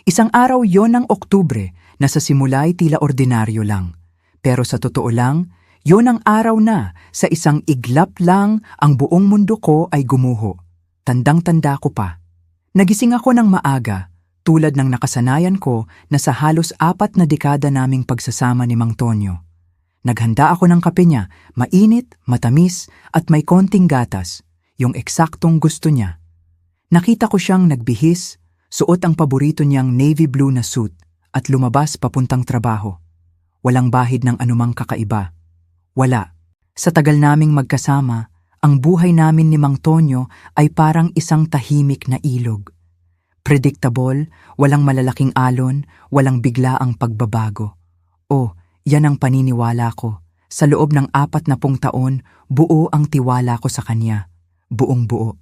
Isang araw yon ng Oktubre na sa simula ay tila ordinaryo lang. Pero sa totoo lang, yon ang araw na sa isang iglap lang ang buong mundo ko ay gumuho. Tandang-tanda ko pa. Nagising ako ng maaga, tulad ng nakasanayan ko na sa halos 4 na dekada naming pagsasama ni Mang Tonyo. Naghanda ako ng kape niya, mainit, matamis, at may konting gatas, yung eksaktong gusto niya. Nakita ko siyang nagbihis, suot ang paborito niyang navy blue na suit, at lumabas papuntang trabaho. Walang bahid ng anumang kakaiba. Wala. Sa tagal naming magkasama, ang buhay namin ni Mang Tonyo ay parang isang tahimik na ilog. Predictable, walang malalaking alon, walang bigla ang pagbabago. Yan ang paniniwala ko. Sa loob ng 40 taon, buo ang tiwala ko sa kanya. Buong buo.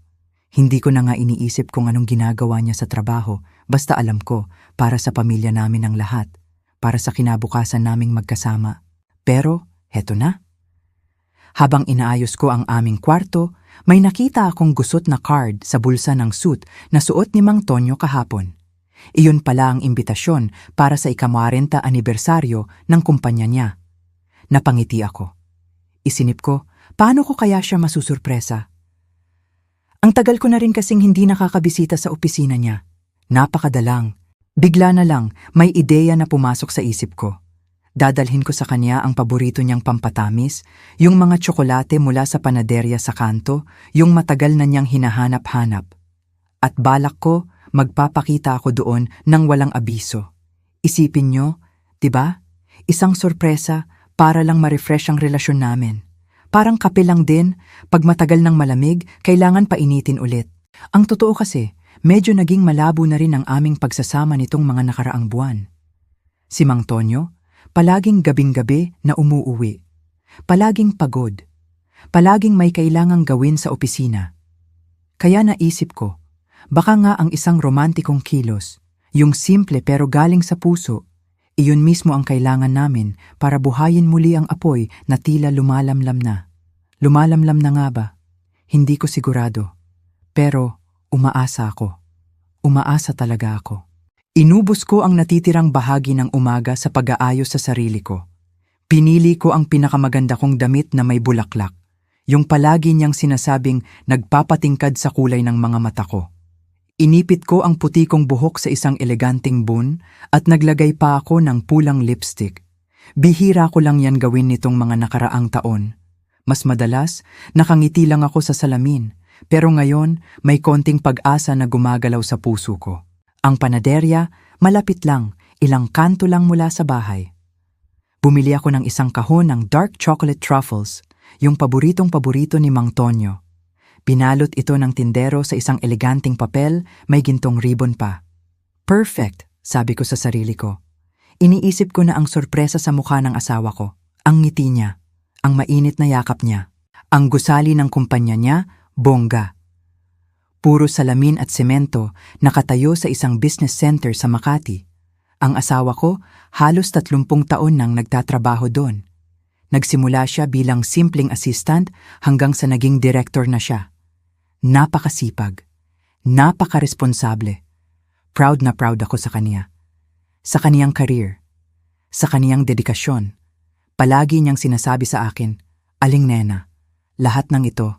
Hindi ko na nga iniisip kung anong ginagawa niya sa trabaho, basta alam ko, para sa pamilya namin ang lahat. Para sa kinabukasan naming magkasama. Pero, heto na. Habang inaayos ko ang aming kwarto, may nakita akong gusot na card sa bulsa ng suit na suot ni Mang Tonyo kahapon. Iyon pala ang imbitasyon para sa ika-40 anibersaryo ng kumpanya niya. Napangiti ako. Isinip ko, paano ko kaya siya masusurpresa? Ang tagal ko na rin kasing hindi nakakabisita sa opisina niya. Napakadalang. Bigla na lang, may ideya na pumasok sa isip ko. Dadalhin ko sa kanya ang paborito niyang pampatamis, yung mga tsokolate mula sa panaderya sa kanto, yung matagal na niyang hinahanap-hanap. At balak ko, magpapakita ako doon nang walang abiso. Isipin nyo, 'di ba? Isang sorpresa para lang ma-refresh ang relasyon namin. Parang kape lang din, pag matagal ng malamig, kailangan painitin ulit. Ang totoo kasi, medyo naging malabo na rin ang aming pagsasama nitong mga nakaraang buwan. Si Mang Tonyo, palaging gabing-gabi na umuuwi. Palaging pagod. Palaging may kailangang gawin sa opisina. Kaya naisip ko, baka nga ang isang romantikong kilos, yung simple pero galing sa puso, iyon mismo ang kailangan namin para buhayin muli ang apoy na tila lumalamlam na. Lumalamlam na nga ba? Hindi ko sigurado. Pero umaasa ako. Umaasa talaga ako. Inubos ko ang natitirang bahagi ng umaga sa pag-aayos sa sarili ko. Pinili ko ang pinakamaganda kong damit na may bulaklak, yung palagi niyang sinasabing nagpapatingkad sa kulay ng mga mata ko. Inipit ko ang puti kong buhok sa isang eleganteng bun at naglagay pa ako ng pulang lipstick. Bihira ko lang yan gawin nitong mga nakaraang taon. Mas madalas, nakangiti lang ako sa salamin, pero ngayon may konting pag-asa na gumagalaw sa puso ko. Ang panaderya, malapit lang, ilang kanto lang mula sa bahay. Bumili ako ng isang kahon ng dark chocolate truffles, yung paboritong-paborito ni Mang Tonyo. Pinalot ito ng tindero sa isang eleganteng papel, may gintong ribbon pa. Perfect, sabi ko sa sarili ko. Iniisip ko na ang sorpresa sa mukha ng asawa ko. Ang ngiti niya, ang mainit na yakap niya, ang gusali ng kumpanya niya, bongga. Puro salamin at semento, nakatayo sa isang business center sa Makati. Ang asawa ko, halos 30 taon nang nagtatrabaho doon. Nagsimula siya bilang simpleng assistant hanggang sa naging director na siya. Napakasipag, napakaresponsable. Proud na proud ako sa kanya. Sa kaniyang career, sa kaniyang dedikasyon. Palagi niyang sinasabi sa akin, "Aling nena, lahat ng ito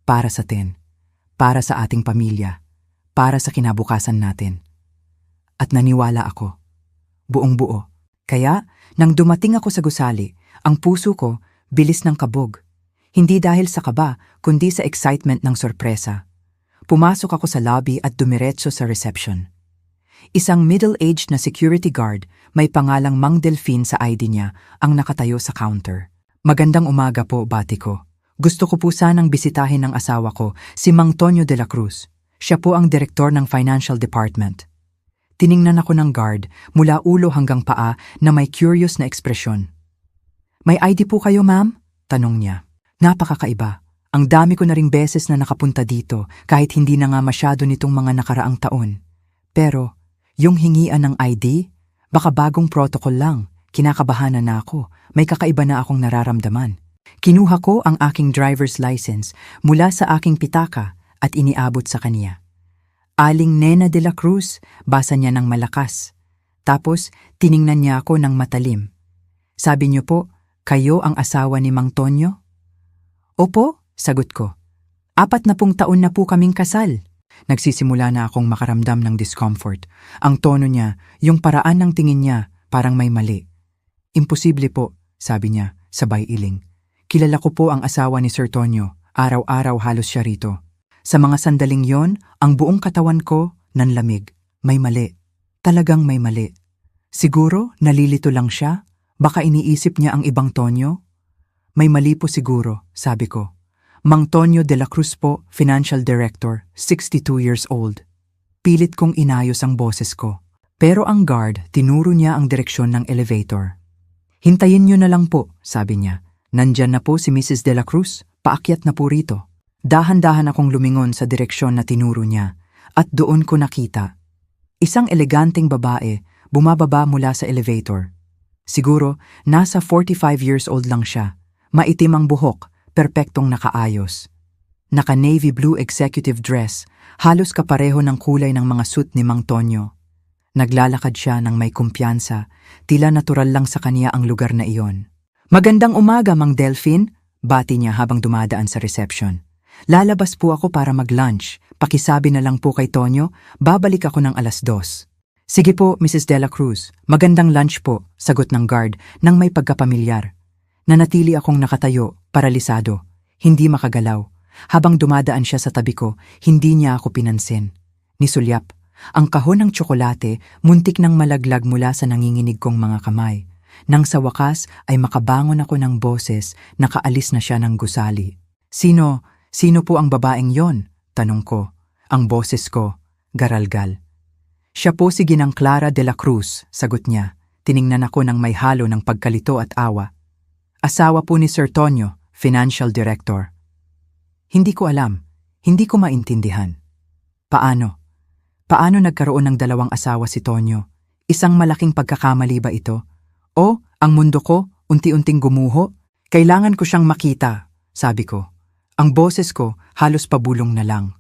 para sa atin, para sa ating pamilya, para sa kinabukasan natin." At naniwala ako, buong buo. Kaya, nang dumating ako sa gusali, ang puso ko bilis ng kabog. Hindi dahil sa kaba, kundi sa excitement ng sorpresa. Pumasok ako sa lobby at dumiretso sa reception. Isang middle-aged na security guard, may pangalang Mang Delphine sa ID niya, ang nakatayo sa counter. "Magandang umaga po, bati ko. Gusto ko po sanang bisitahin ng asawa ko, si Mang Tonyo de la Cruz. Siya po ang direktor ng Financial Department." Tiningnan ako ng guard mula ulo hanggang paa na may curious na ekspresyon. "May ID po kayo, ma'am?" tanong niya. Napakakaiba. Ang dami ko na ring beses na nakapunta dito kahit hindi na nga masyado nitong mga nakaraang taon. Pero, yung hingian ng ID, baka bagong protocol lang. Kinakabahanan na ako. May kakaiba na akong nararamdaman. Kinuha ko ang aking driver's license mula sa aking pitaka at iniabot sa kaniya. Aling Nena de la Cruz, basa niya ng malakas. Tapos, tiningnan niya ako ng matalim. Sabi niyo po, kayo ang asawa ni Mang Tonyo? Opo, sagot ko. 40 taon na po kaming kasal. Nagsisimula na akong makaramdam ng discomfort. Ang tono niya, yung paraan ng tingin niya, parang may mali. Imposible po, sabi niya, sabay iling. Kilala ko po ang asawa ni Sir Tonyo. Araw-araw halos siya rito. Sa mga sandaling yon, ang buong katawan ko nanlamig. May mali. Talagang may mali. Siguro nalilito lang siya? Baka iniisip niya ang ibang Tonyo? May mali po siguro, sabi ko. Mang Tonyo de la Cruz po, Financial Director, 62 years old. Pilit kong inayos ang boses ko. Pero ang guard, tinuro niya ang direksyon ng elevator. Hintayin niyo na lang po, sabi niya. Nandyan na po si Mrs. de la Cruz, paakyat na po rito. Dahan-dahan akong lumingon sa direksyon na tinuro niya at doon ko nakita. Isang eleganteng babae bumababa mula sa elevator. Siguro nasa 45 years old lang siya. Maitim ang buhok, perpektong nakaayos. Naka-navy blue executive dress, halos kapareho ng kulay ng mga suit ni Mang Tonyo. Naglalakad siya ng may kumpiyansa, tila natural lang sa kanya ang lugar na iyon. Magandang umaga, Mang Delphine, bati niya habang dumadaan sa reception. Lalabas po ako para mag-lunch. Pakisabi na lang po kay Tonyo, babalik ako ng 2:00. Sige po, Mrs. de la Cruz. Magandang lunch po, sagot ng guard nang may pagkapamilyar. Nanatili akong nakatayo, paralisado, hindi makagalaw. Habang dumadaan siya sa tabi ko, hindi niya ako pinansin. Nisulyap, ang kahon ng tsokolate muntik nang malaglag mula sa nanginginig kong mga kamay. Nang sa wakas ay makabangon ako ng boses, nakaalis na siya ng gusali. Sino po ang babaeng yon? Tanong ko. Ang boses ko, garalgal. Siya po si Ginang Clara de la Cruz, sagot niya. Tiningnan ako ng may halo ng pagkalito at awa. Asawa po ni Sir Tonyo, Financial Director. Hindi ko alam, hindi ko maintindihan. Paano? Paano nagkaroon ng 2 asawa si Tonyo? Isang malaking pagkakamali ba ito? O, ang mundo ko, unti-unting gumuho? Kailangan ko siyang makita, sabi ko. Ang boses ko, halos pabulong na lang.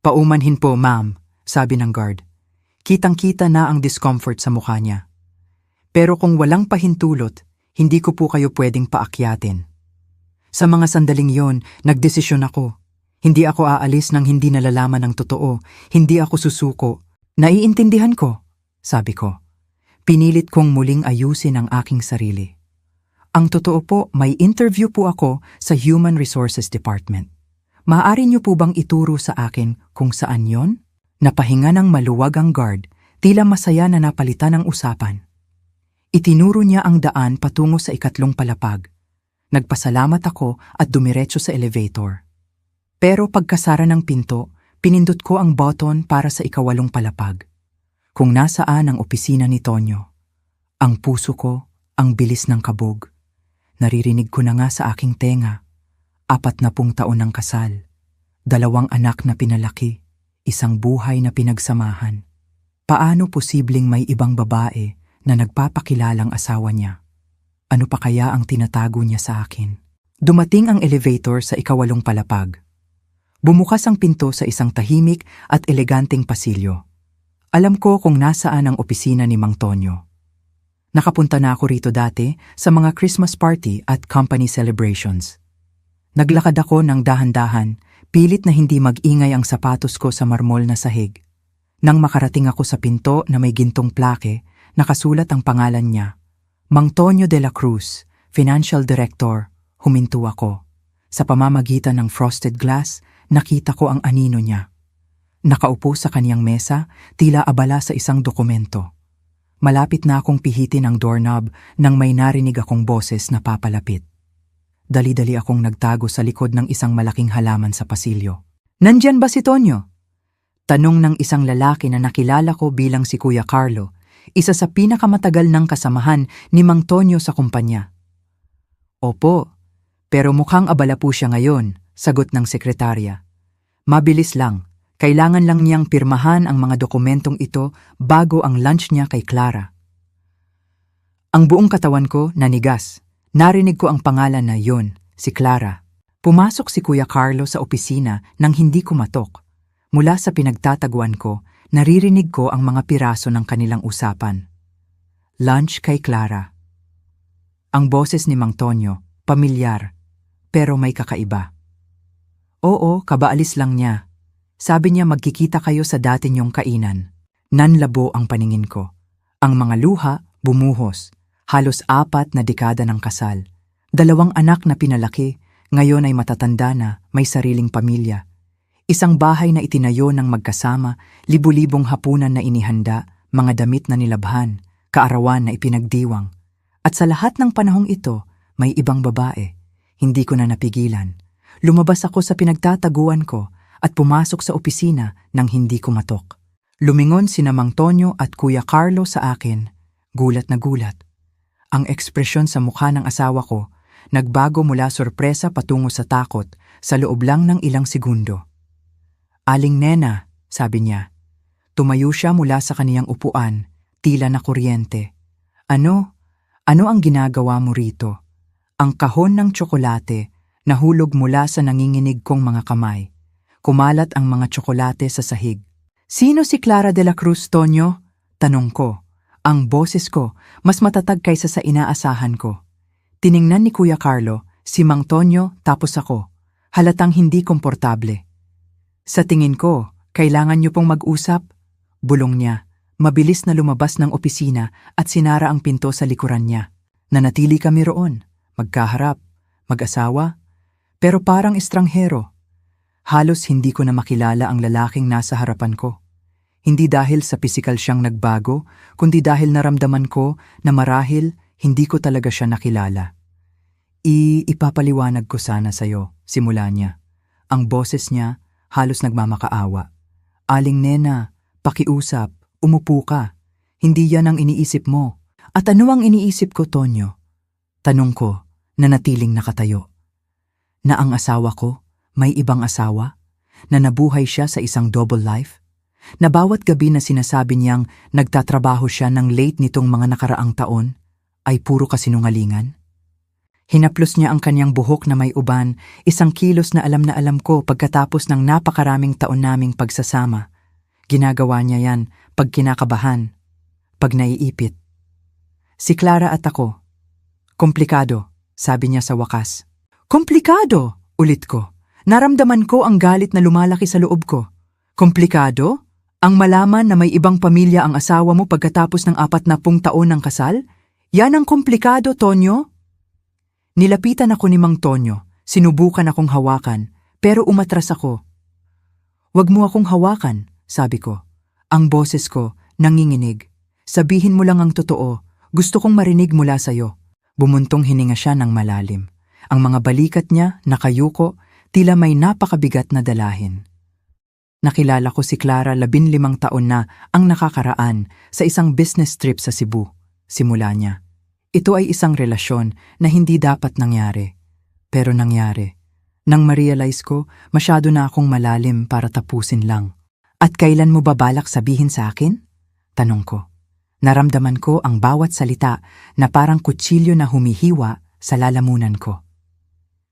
Paumanhin po, ma'am, sabi ng guard. Kitang-kita na ang discomfort sa mukha niya. Pero kung walang pahintulot, hindi ko po kayo pwedeng paakyatin. Sa mga sandaling yon, nagdesisyon ako. Hindi ako aalis nang hindi nalalaman ng totoo. Hindi ako susuko. Naiintindihan ko, sabi ko. Pinilit kong muling ayusin ang aking sarili. Ang totoo po, may interview po ako sa Human Resources Department. Maaari niyo po bang ituro sa akin kung saan yon? Napahinga ng maluwag ang guard, tila masaya na napalitan ang usapan. Itinuro niya ang daan patungo sa 3 palapag. Nagpasalamat ako at dumiretso sa elevator. Pero pagkasara ng pinto, pinindot ko ang button para sa 8 palapag. Kung nasaan ang opisina ni Tonyo. Ang puso ko, ang bilis ng kabog. Naririnig ko na nga sa aking tenga. 40 taon ng kasal. 2 anak na pinalaki. Isang buhay na pinagsamahan. Paano posibleng may ibang babae na nagpapakilalang asawa niya? Ano pa kaya ang tinatago niya sa akin? Dumating ang elevator sa 8 palapag. Bumukas ang pinto sa isang tahimik at eleganteng pasilyo. Alam ko kung nasaan ang opisina ni Mang Tonyo. Nakapunta na ako rito dati sa mga Christmas party at company celebrations. Naglakad ako ng dahan-dahan, pilit na hindi mag-ingay ang sapatos ko sa marmol na sahig. Nang makarating ako sa pinto na may gintong plake, nakasulat ang pangalan niya. Mang Tonyo de la Cruz, Financial Director, huminto ako. Sa pamamagitan ng frosted glass, nakita ko ang anino niya. Nakaupo sa kaniyang mesa, tila abala sa isang dokumento. Malapit na akong pihitin ang doorknob nang may narinig akong boses na papalapit. Dali-dali akong nagtago sa likod ng isang malaking halaman sa pasilyo. Nandyan ba si Tonyo? Tanong ng isang lalaki na nakilala ko bilang si Kuya Carlo, isa sa pinakamatagal ng kasamahan ni Mang Tonyo sa kumpanya. Opo, pero mukhang abala po siya ngayon, sagot ng sekretarya. Mabilis lang. Kailangan lang niyang pirmahan ang mga dokumentong ito bago ang lunch niya kay Clara. Ang buong katawan ko nanigas. Narinig ko ang pangalan na yon, si Clara. Pumasok si Kuya Carlo sa opisina nang hindi kumatok. Mula sa pinagtataguan ko, naririnig ko ang mga piraso ng kanilang usapan. Lunch kay Clara. Ang boses ni Mang Tonyo, pamilyar, pero may kakaiba. Oo, kabaalis lang niya. Sabi niya magkikita kayo sa dati niyong kainan. Nanlabo ang paningin ko. Ang mga luha, bumuhos. Halos 4 na dekada ng kasal. 2 anak na pinalaki, ngayon ay matatanda na, may sariling pamilya. Isang bahay na itinayo ng magkasama, libu-libong hapunan na inihanda, mga damit na nilabhan, kaarawan na ipinagdiwang. At sa lahat ng panahong ito, may ibang babae. Hindi ko na napigilan. Lumabas ako sa pinagtataguan ko at pumasok sa opisina nang hindi kumatok. Lumingon sina Mang Tonyo at Kuya Carlo sa akin. Gulat na gulat. Ang ekspresyon sa mukha ng asawa ko, nagbago mula sorpresa patungo sa takot sa loob lang ng ilang segundo. Aling Nena, sabi niya. Tumayo siya mula sa kaniyang upuan, tila na kuryente. Ano? Ano ang ginagawa mo rito? Ang kahon ng tsokolate, nahulog mula sa nanginginig kong mga kamay. Kumalat ang mga tsokolate sa sahig. Sino si Clara de la Cruz, Tonyo? Tanong ko. Ang boses ko, mas matatag kaysa sa inaasahan ko. Tiningnan ni Kuya Carlo, si Mang Tonyo, tapos ako. Halatang hindi komportable. Sa tingin ko, kailangan niyo pong mag-usap. Bulong niya. Mabilis na lumabas ng opisina at sinara ang pinto sa likuran niya. Nanatili kami roon, magkaharap, mag-asawa, pero parang estranghero. Halos hindi ko na makilala ang lalaking nasa harapan ko. Hindi dahil sa pisikal siyang nagbago, kundi dahil naramdaman ko na marahil hindi ko talaga siya nakilala. Ipapaliwanag ko sana sa'yo, simula niya. Ang boses niya halos nagmamakaawa. Aling Nena, pakiusap, umupo ka. Hindi yan ang iniisip mo. At ano ang iniisip ko, Tonyo? Tanong ko, na natiling nakatayo. Na ang asawa ko, may ibang asawa? Na nabuhay siya sa isang double life? Na bawat gabi na sinasabi niyang nagtatrabaho siya ng late nitong mga nakaraang taon, ay puro kasinungalingan? Hinaplos niya ang kanyang buhok na may uban, isang kilos na alam ko pagkatapos ng napakaraming taon naming pagsasama. Ginagawa niya yan pag kinakabahan, pag naiipit. Si Clara at ako. Komplikado, sabi niya sa wakas. Komplikado, ulit ko. Naramdaman ko ang galit na lumalaki sa loob ko. Komplikado? Ang malaman na may ibang pamilya ang asawa mo pagkatapos ng 40 taon ng kasal? Yan ang komplikado, Tonyo? Nilapitan ako ni Mang Tonyo, sinubukan akong hawakan, pero umatras ako. Wag mo akong hawakan, sabi ko. Ang boses ko, nanginginig. Sabihin mo lang ang totoo, gusto kong marinig mula sa'yo. Bumuntong hininga siya ng malalim. Ang mga balikat niya, nakayuko, tila may napakabigat na dalahin. Nakilala ko si Clara 15 taon na ang nakakaraan sa isang business trip sa Cebu. Simula niya. Ito ay isang relasyon na hindi dapat nangyari. Pero nangyari. Nang ma-realize ko, masyado na akong malalim para tapusin lang. At kailan mo babalak sabihin sa akin? Tanong ko. Naramdaman ko ang bawat salita na parang kutsilyo na humihiwa sa lalamunan ko.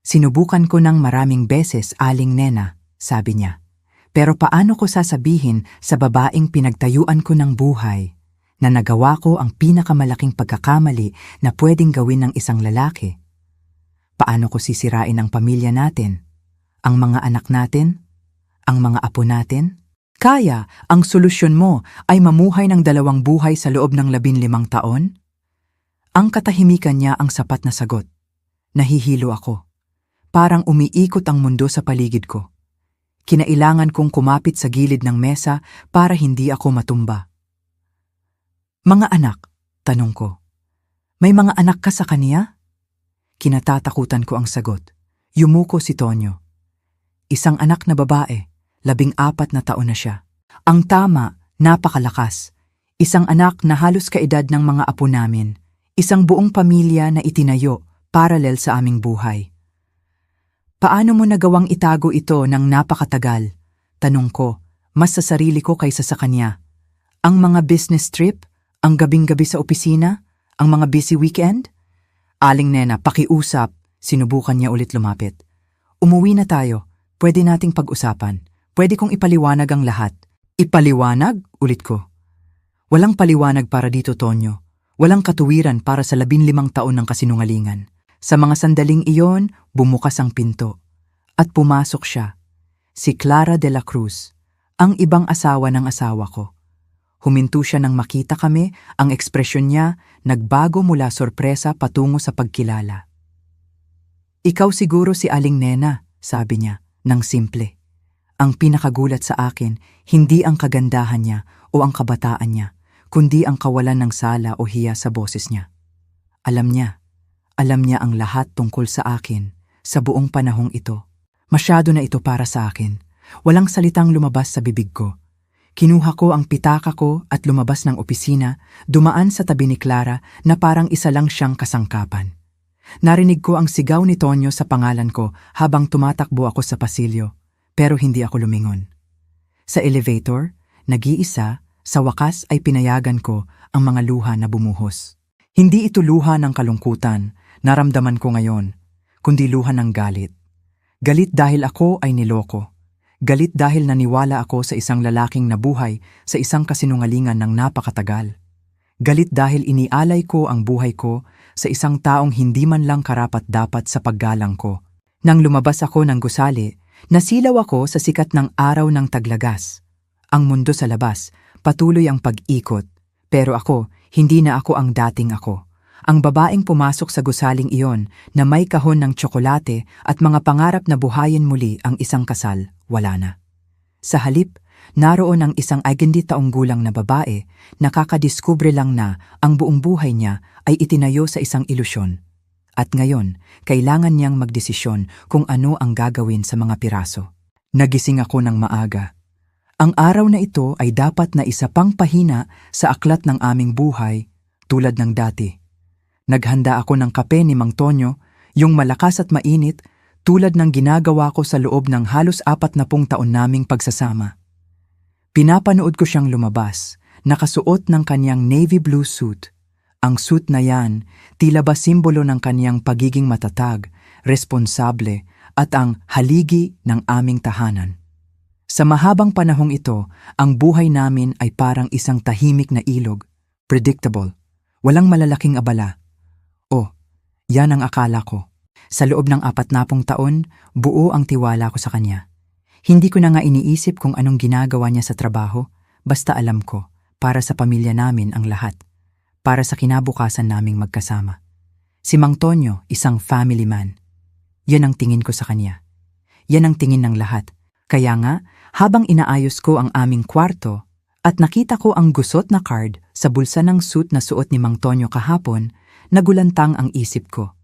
Sinubukan ko ng maraming beses, Aling Nena, sabi niya. Pero paano ko sasabihin sa babaeng pinagtayuan ko ng buhay na nagawa ko ang pinakamalaking pagkakamali na pwedeng gawin ng isang lalaki? Paano ko sisirain ang pamilya natin? Ang mga anak natin? Ang mga apo natin? Kaya ang solusyon mo ay mamuhay ng 2 buhay sa loob ng 15 taon? Ang katahimikan niya ang sapat na sagot. Nahihilo ako. Parang umiikot ang mundo sa paligid ko. Kinailangan kong kumapit sa gilid ng mesa para hindi ako matumba. Mga anak, tanong ko. May mga anak ka sa kaniya? Kinatatakutan ko ang sagot. Yumuko si Tonyo. Isang anak na babae, 14 na taon na siya. Ang tama, napakalakas. Isang anak na halos kaedad ng mga apo namin. Isang buong pamilya na itinayo, paralel sa aming buhay. Paano mo nagawang itago ito ng napakatagal? Tanong ko, mas sa sarili ko kaysa sa kanya. Ang mga business trip? Ang gabing-gabi sa opisina? Ang mga busy weekend? Aling Nena, pakiusap. Sinubukan niya ulit lumapit. Umuwi na tayo. Pwede nating pag-usapan. Pwede kong ipaliwanag ang lahat. Ipaliwanag? Ulit ko. Walang paliwanag para dito, Tonyo. Walang katuwiran para sa 15 taon ng kasinungalingan. Sa mga sandaling iyon, bumukas ang pinto. At pumasok siya. Si Clara de la Cruz, ang ibang asawa ng asawa ko. Huminto siya nang makita kami, ang ekspresyon niya nagbago mula sorpresa patungo sa pagkilala. Ikaw siguro si Aling Nena, sabi niya, nang simple. Ang pinakagulat sa akin, hindi ang kagandahan niya o ang kabataan niya, kundi ang kawalan ng sala o hiya sa boses niya. Alam niya ang lahat tungkol sa akin sa buong panahong ito. Masyado na ito para sa akin. Walang salitang lumabas sa bibig ko. Kinuha ko ang pitaka ko at lumabas ng opisina, dumaan sa tabi ni Clara na parang isa lang siyang kasangkapan. Narinig ko ang sigaw ni Tonyo sa pangalan ko habang tumatakbo ako sa pasilyo, pero hindi ako lumingon. Sa elevator, nag-iisa, sa wakas ay pinayagan ko ang mga luha na bumuhos. Hindi ito luha ng kalungkutan, naramdaman ko ngayon, kundi luha ng galit. Galit dahil ako ay niloko. Galit dahil naniwala ako sa isang lalaking nabuhay sa isang kasinungalingan ng napakatagal. Galit dahil inialay ko ang buhay ko sa isang taong hindi man lang karapat-dapat sa paggalang ko. Nang lumabas ako ng gusali, nasilaw ako sa sikat ng araw ng taglagas. Ang mundo sa labas, patuloy ang pag-ikot. Pero ako, hindi na ako ang dating ako. Ang babaeng pumasok sa gusaling iyon na may kahon ng tsokolate at mga pangarap na buhayin muli ang isang kasal, wala na. Sa halip, naroon ang isang 20 taong gulang na babae na kakadiskubre lang na ang buong buhay niya ay itinayo sa isang ilusyon. At ngayon, kailangan niyang magdesisyon kung ano ang gagawin sa mga piraso. Nagising ako ng maaga. Ang araw na ito ay dapat na isa pang pahina sa aklat ng aming buhay tulad ng dati. Naghanda ako ng kape ni Mang Tonyo, yung malakas at mainit, tulad ng ginagawa ko sa loob ng halos 40 taon naming pagsasama. Pinapanood ko siyang lumabas, nakasuot ng kanyang navy blue suit. Ang suit na yan, tila ba simbolo ng kanyang pagiging matatag, responsable, at ang haligi ng aming tahanan. Sa mahabang panahong ito, ang buhay namin ay parang isang tahimik na ilog, predictable, walang malalaking abala. Oh, yan ang akala ko. Sa loob ng 40 taon, buo ang tiwala ko sa kanya. Hindi ko na nga iniisip kung anong ginagawa niya sa trabaho, basta alam ko, para sa pamilya namin ang lahat. Para sa kinabukasan naming magkasama. Si Mang Tonyo, isang family man. Yan ang tingin ko sa kanya. Yan ang tingin ng lahat. Kaya nga, habang inaayos ko ang aming kwarto, at nakita ko ang gusot na card sa bulsa ng suit na suot ni Mang Tonyo kahapon, nagulantang ang isip ko.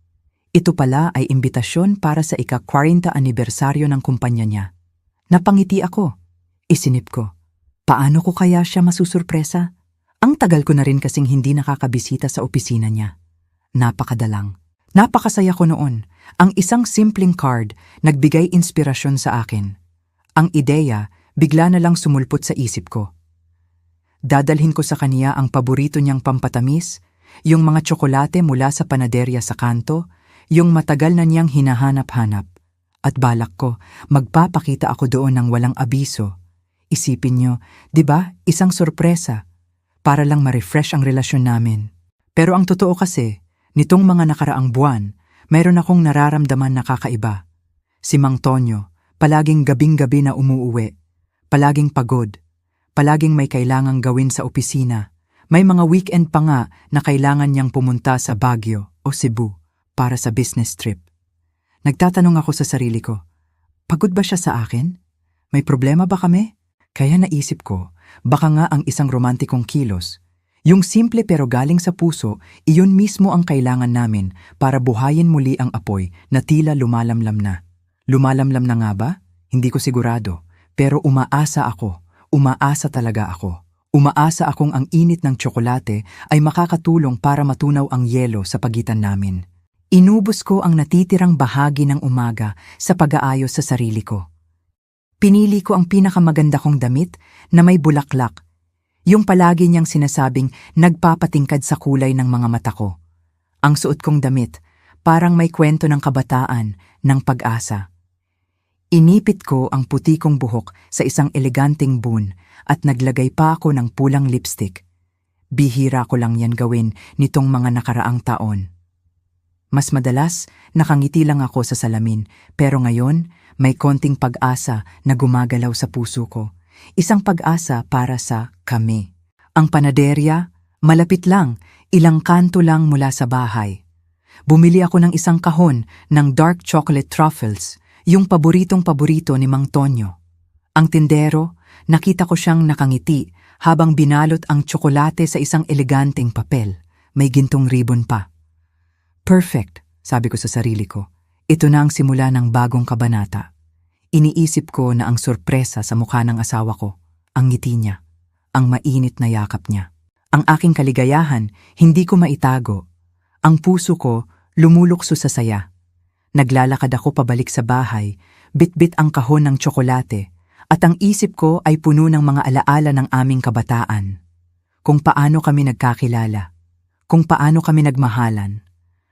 Ito pala ay imbitasyon para sa ika-40 anibersaryo ng kumpanya niya. Napangiti ako. Isinip ko, paano ko kaya siya masusurpresa? Ang tagal ko na rin kasing hindi nakakabisita sa opisina niya. Napakadalang. Napakasaya ko noon. Ang isang simpleng card nagbigay inspirasyon sa akin. Ang ideya bigla na lang sumulpot sa isip ko. Dadalhin ko sa kaniya ang paborito niyang pampatamis, yung mga tsokolate mula sa panaderya sa kanto, yung matagal na niyang hinahanap-hanap. At balak ko, magpapakita ako doon ng walang abiso. Isipin niyo, di ba, isang sorpresa, para lang ma-refresh ang relasyon namin. Pero ang totoo kasi, nitong mga nakaraang buwan, mayroon akong nararamdaman na kakaiba. Si Mang Tonyo, palaging gabing-gabi na umuuwi, palaging pagod, palaging may kailangang gawin sa opisina. May mga weekend pa nga na kailangan niyang pumunta sa Baguio o Cebu para sa business trip. Nagtatanong ako sa sarili ko, pagod ba siya sa akin? May problema ba kami? Kaya naisip ko, baka nga ang isang romantikong kilos. Yung simple pero galing sa puso, iyon mismo ang kailangan namin para buhayin muli ang apoy na tila lumalamlam na. Lumalamlam na nga ba? Hindi ko sigurado. Pero umaasa ako. Umaasa talaga ako. Umaasa akong ang init ng tsokolate ay makakatulong para matunaw ang yelo sa pagitan namin. Inubos ko ang natitirang bahagi ng umaga sa pag-aayos sa sarili ko. Pinili ko ang pinakamaganda kong damit na may bulaklak. Yung palagi niyang sinasabing nagpapatingkad sa kulay ng mga mata ko. Ang suot kong damit, parang may kwento ng kabataan, ng pag-asa. Inipit ko ang puti kong buhok sa isang eleganteng bun at naglagay pa ako ng pulang lipstick. Bihira ko lang yan gawin nitong mga nakaraang taon. Mas madalas, nakangiti lang ako sa salamin, pero ngayon, may konting pag-asa na gumagalaw sa puso ko. Isang pag-asa para sa kami. Ang panaderya, malapit lang, ilang kanto lang mula sa bahay. Bumili ako ng isang kahon ng dark chocolate truffles, yung paboritong-paborito ni Mang Tonyo. Ang tindero, nakita ko siyang nakangiti habang binalot ang tsokolate sa isang eleganteng papel. May gintong ribbon pa. Perfect, sabi ko sa sarili ko. Ito na ang simula ng bagong kabanata. Iniisip ko na ang sorpresa sa mukha ng asawa ko, ang ngiti niya, ang mainit na yakap niya. Ang aking kaligayahan, hindi ko maitago. Ang puso ko, lumulukso sa saya. Naglalakad ako pabalik sa bahay, bitbit ang kahon ng tsokolate, at ang isip ko ay puno ng mga alaala ng aming kabataan. Kung paano kami nagkakilala, kung paano kami nagmahalan,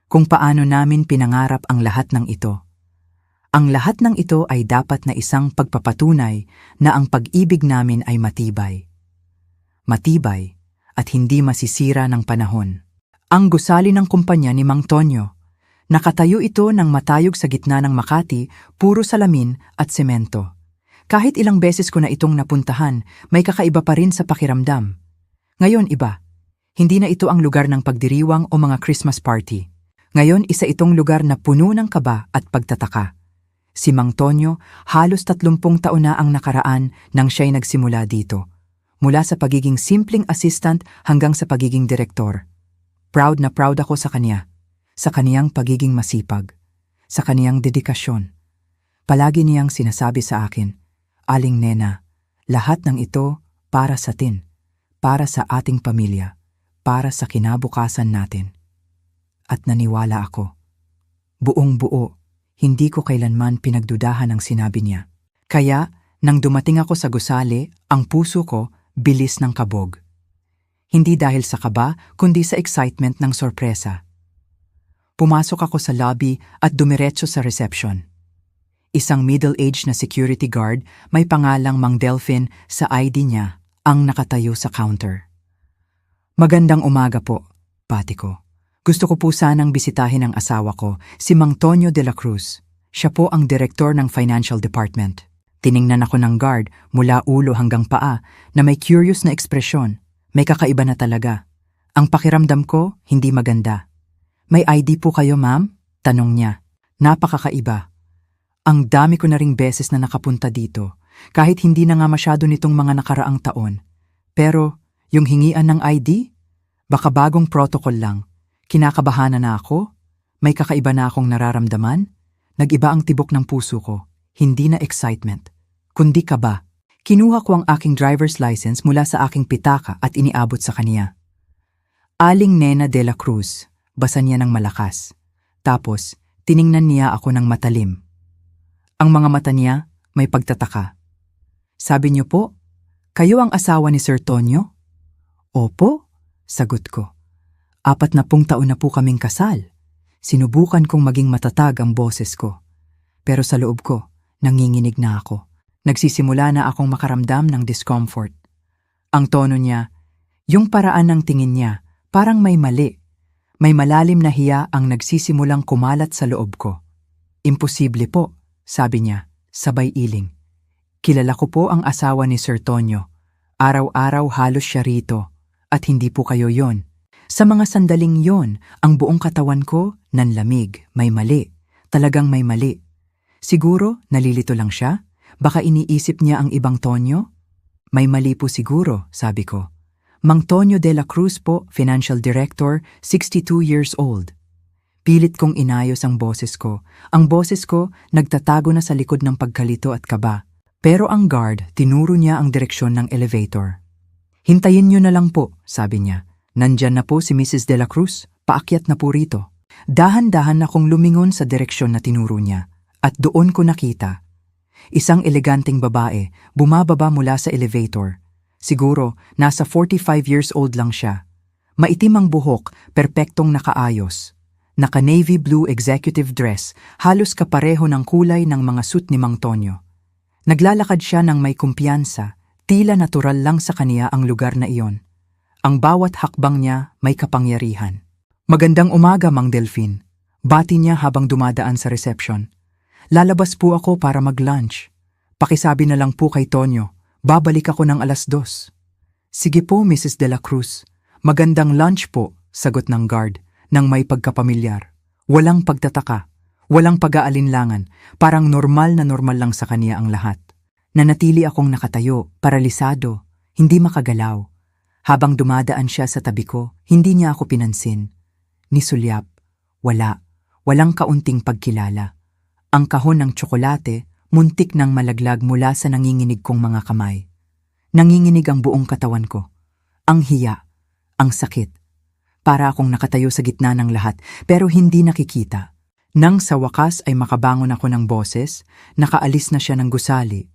kung paano namin pinangarap ang lahat ng ito. Ang lahat ng ito ay dapat na isang pagpapatunay na ang pag-ibig namin ay matibay. Matibay at hindi masisira ng panahon. Ang gusali ng kumpanya ni Mang Tonyo. Nakatayo ito ng matayog sa gitna ng Makati, puro salamin at semento. Kahit ilang beses ko na itong napuntahan, may kakaiba pa rin sa pakiramdam. Ngayon iba. Hindi na ito ang lugar ng pagdiriwang o mga Christmas party. Ngayon isa itong lugar na puno ng kaba at pagtataka. Si Mang Tonyo, halos 30 taon na ang nakaraan nang siya'y nagsimula dito. Mula sa pagiging simpleng assistant hanggang sa pagiging direktor. Proud na proud ako sa kanya. Sa kaniyang pagiging masipag. Sa kaniyang dedikasyon. Palagi niyang sinasabi sa akin, Aling Nena, lahat ng ito para sa atin. Para sa ating pamilya. Para sa kinabukasan natin. At naniwala ako. Buong-buo, hindi ko kailanman pinagdudahan ang sinabi niya. Kaya, nang dumating ako sa gusali, ang puso ko bilis ng kabog. Hindi dahil sa kaba, kundi sa excitement ng sorpresa. Pumasok ako sa lobby at dumiretso sa reception. Isang middle-aged na security guard, may pangalang Mang Delphin sa ID niya, ang nakatayo sa counter. Magandang umaga po, pati ko. Gusto ko po sanang bisitahin ang asawa ko, si Mang Tonyo de la Cruz. Siya po ang direktor ng Financial Department. Tiningnan ako ng guard mula ulo hanggang paa na may curious na ekspresyon. May kakaiba na talaga. Ang pakiramdam ko, hindi maganda. May ID po kayo, ma'am? Tanong niya. Napakakaiba. Ang dami ko na ring beses na nakapunta dito, kahit hindi na nga masyado nitong mga nakaraang taon. Pero, yung hingian ng ID? Baka bagong protocol lang. Kinakabahan na ako? May kakaiba na akong nararamdaman? Nag-iba ang tibok ng puso ko. Hindi na excitement, kundi kaba. Kinuha ko ang aking driver's license mula sa aking pitaka at iniabot sa kaniya. Aling Nena de la Cruz, basa niya ng malakas. Tapos, tiningnan niya ako ng matalim. Ang mga mata niya may pagtataka. Sabi niyo po, kayo ang asawa ni Sir Tonyo? Opo, sagot ko. 40 taon na po kaming kasal. Sinubukan kong maging matatag ang boses ko. Pero sa loob ko, nanginginig na ako. Nagsisimula na akong makaramdam ng discomfort. Ang tono niya, yung paraan ng tingin niya, parang may mali. May malalim na hiya ang nagsisimulang kumalat sa loob ko. Imposible po, sabi niya, sabay iling. Kilala ko po ang asawa ni Sir Tonyo. Araw-araw halos siya rito, at hindi po kayo yon. Sa mga sandaling yon, ang buong katawan ko nanlamig, may mali. Talagang may mali. Siguro, nalilito lang siya? Baka iniisip niya ang ibang Tonyo? May mali po siguro, sabi ko. Mang Tonyo de la Cruz po, Financial Director, 62 years old. Pilit kong inayos ang boses ko. Ang boses ko, nagtatago na sa likod ng pagkalito at kaba. Pero ang guard, tinuro niya ang direksyon ng elevator. Hintayin niyo na lang po, sabi niya. Nandyan na po si Mrs. de la Cruz, paakyat na po rito. Dahan-dahan akong lumingon sa direksyon na tinuro niya. At doon ko nakita. Isang eleganteng babae, bumababa mula sa elevator. Siguro, nasa 45 years old lang siya. Maitim ang buhok, perpektong nakaayos. Naka-navy blue executive dress, halos kapareho ng kulay ng mga suit ni Mang Tonyo. Naglalakad siya ng may kumpiyansa, tila natural lang sa kaniya ang lugar na iyon. Ang bawat hakbang niya may kapangyarihan. Magandang umaga, Mang Delphine. Bati niya habang dumadaan sa reception. Lalabas po ako para mag-lunch. Pakisabi na lang po kay Tonyo, babalik ako ng 2:00. Sige po, Mrs. De La Cruz. Magandang lunch po, sagot ng guard, nang may pagkapamilyar. Walang pagtataka, walang pag-aalinlangan, parang normal lang sa kaniya ang lahat. Nanatili akong nakatayo, paralisado, hindi makagalaw. Habang dumadaan siya sa tabi ko, hindi niya ako pinansin. Ni sulyap, walang kaunting pagkilala. Ang kahon ng tsokolate, muntik nang malaglag mula sa nanginginig kong mga kamay. Nanginginig ang buong katawan ko. Ang hiya, ang sakit. Para akong nakatayo sa gitna ng lahat pero hindi nakikita. Nang sa wakas ay makabangon ako ng boses, nakaalis na siya ng gusali.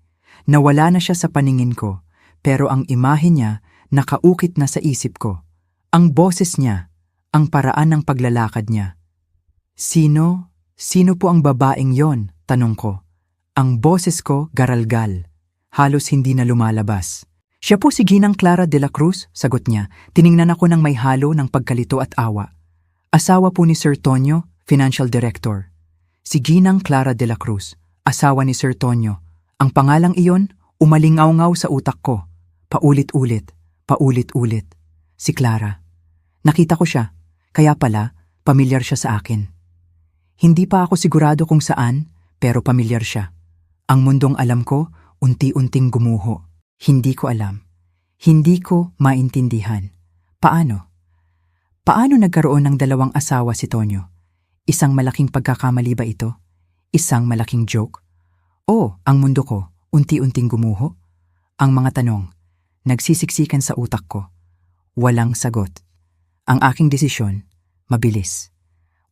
Nawala na siya sa paningin ko, pero ang imahe niya nakaukit na sa isip ko. Ang boses niya, ang paraan ng paglalakad niya. Sino po ang babaeng yon? Tanong ko. Ang boses ko garalgal. Halos hindi na lumalabas. Siya po si Ginang Clara de la Cruz, sagot niya. Tiningnan ako ng may halo ng pagkalito at awa. Asawa po ni Sir Tonyo, Financial Director. Si Ginang Clara de la Cruz, asawa ni Sir Tonyo. Ang pangalang iyon, umalingaw-ngaw sa utak ko. Paulit-ulit. Si Clara. Nakita ko siya, kaya pala, pamilyar siya sa akin. Hindi pa ako sigurado kung saan, pero pamilyar siya. Ang mundong alam ko, unti-unting gumuho. Hindi ko alam. Hindi ko maintindihan. Paano? Paano nagkaroon ng 2 asawa si Tonyo? Isang malaking pagkakamali ba ito? Isang malaking joke? O ang mundo ko, unti-unting gumuho? Ang mga tanong, nagsisiksikan sa utak ko. Walang sagot. Ang aking desisyon, mabilis.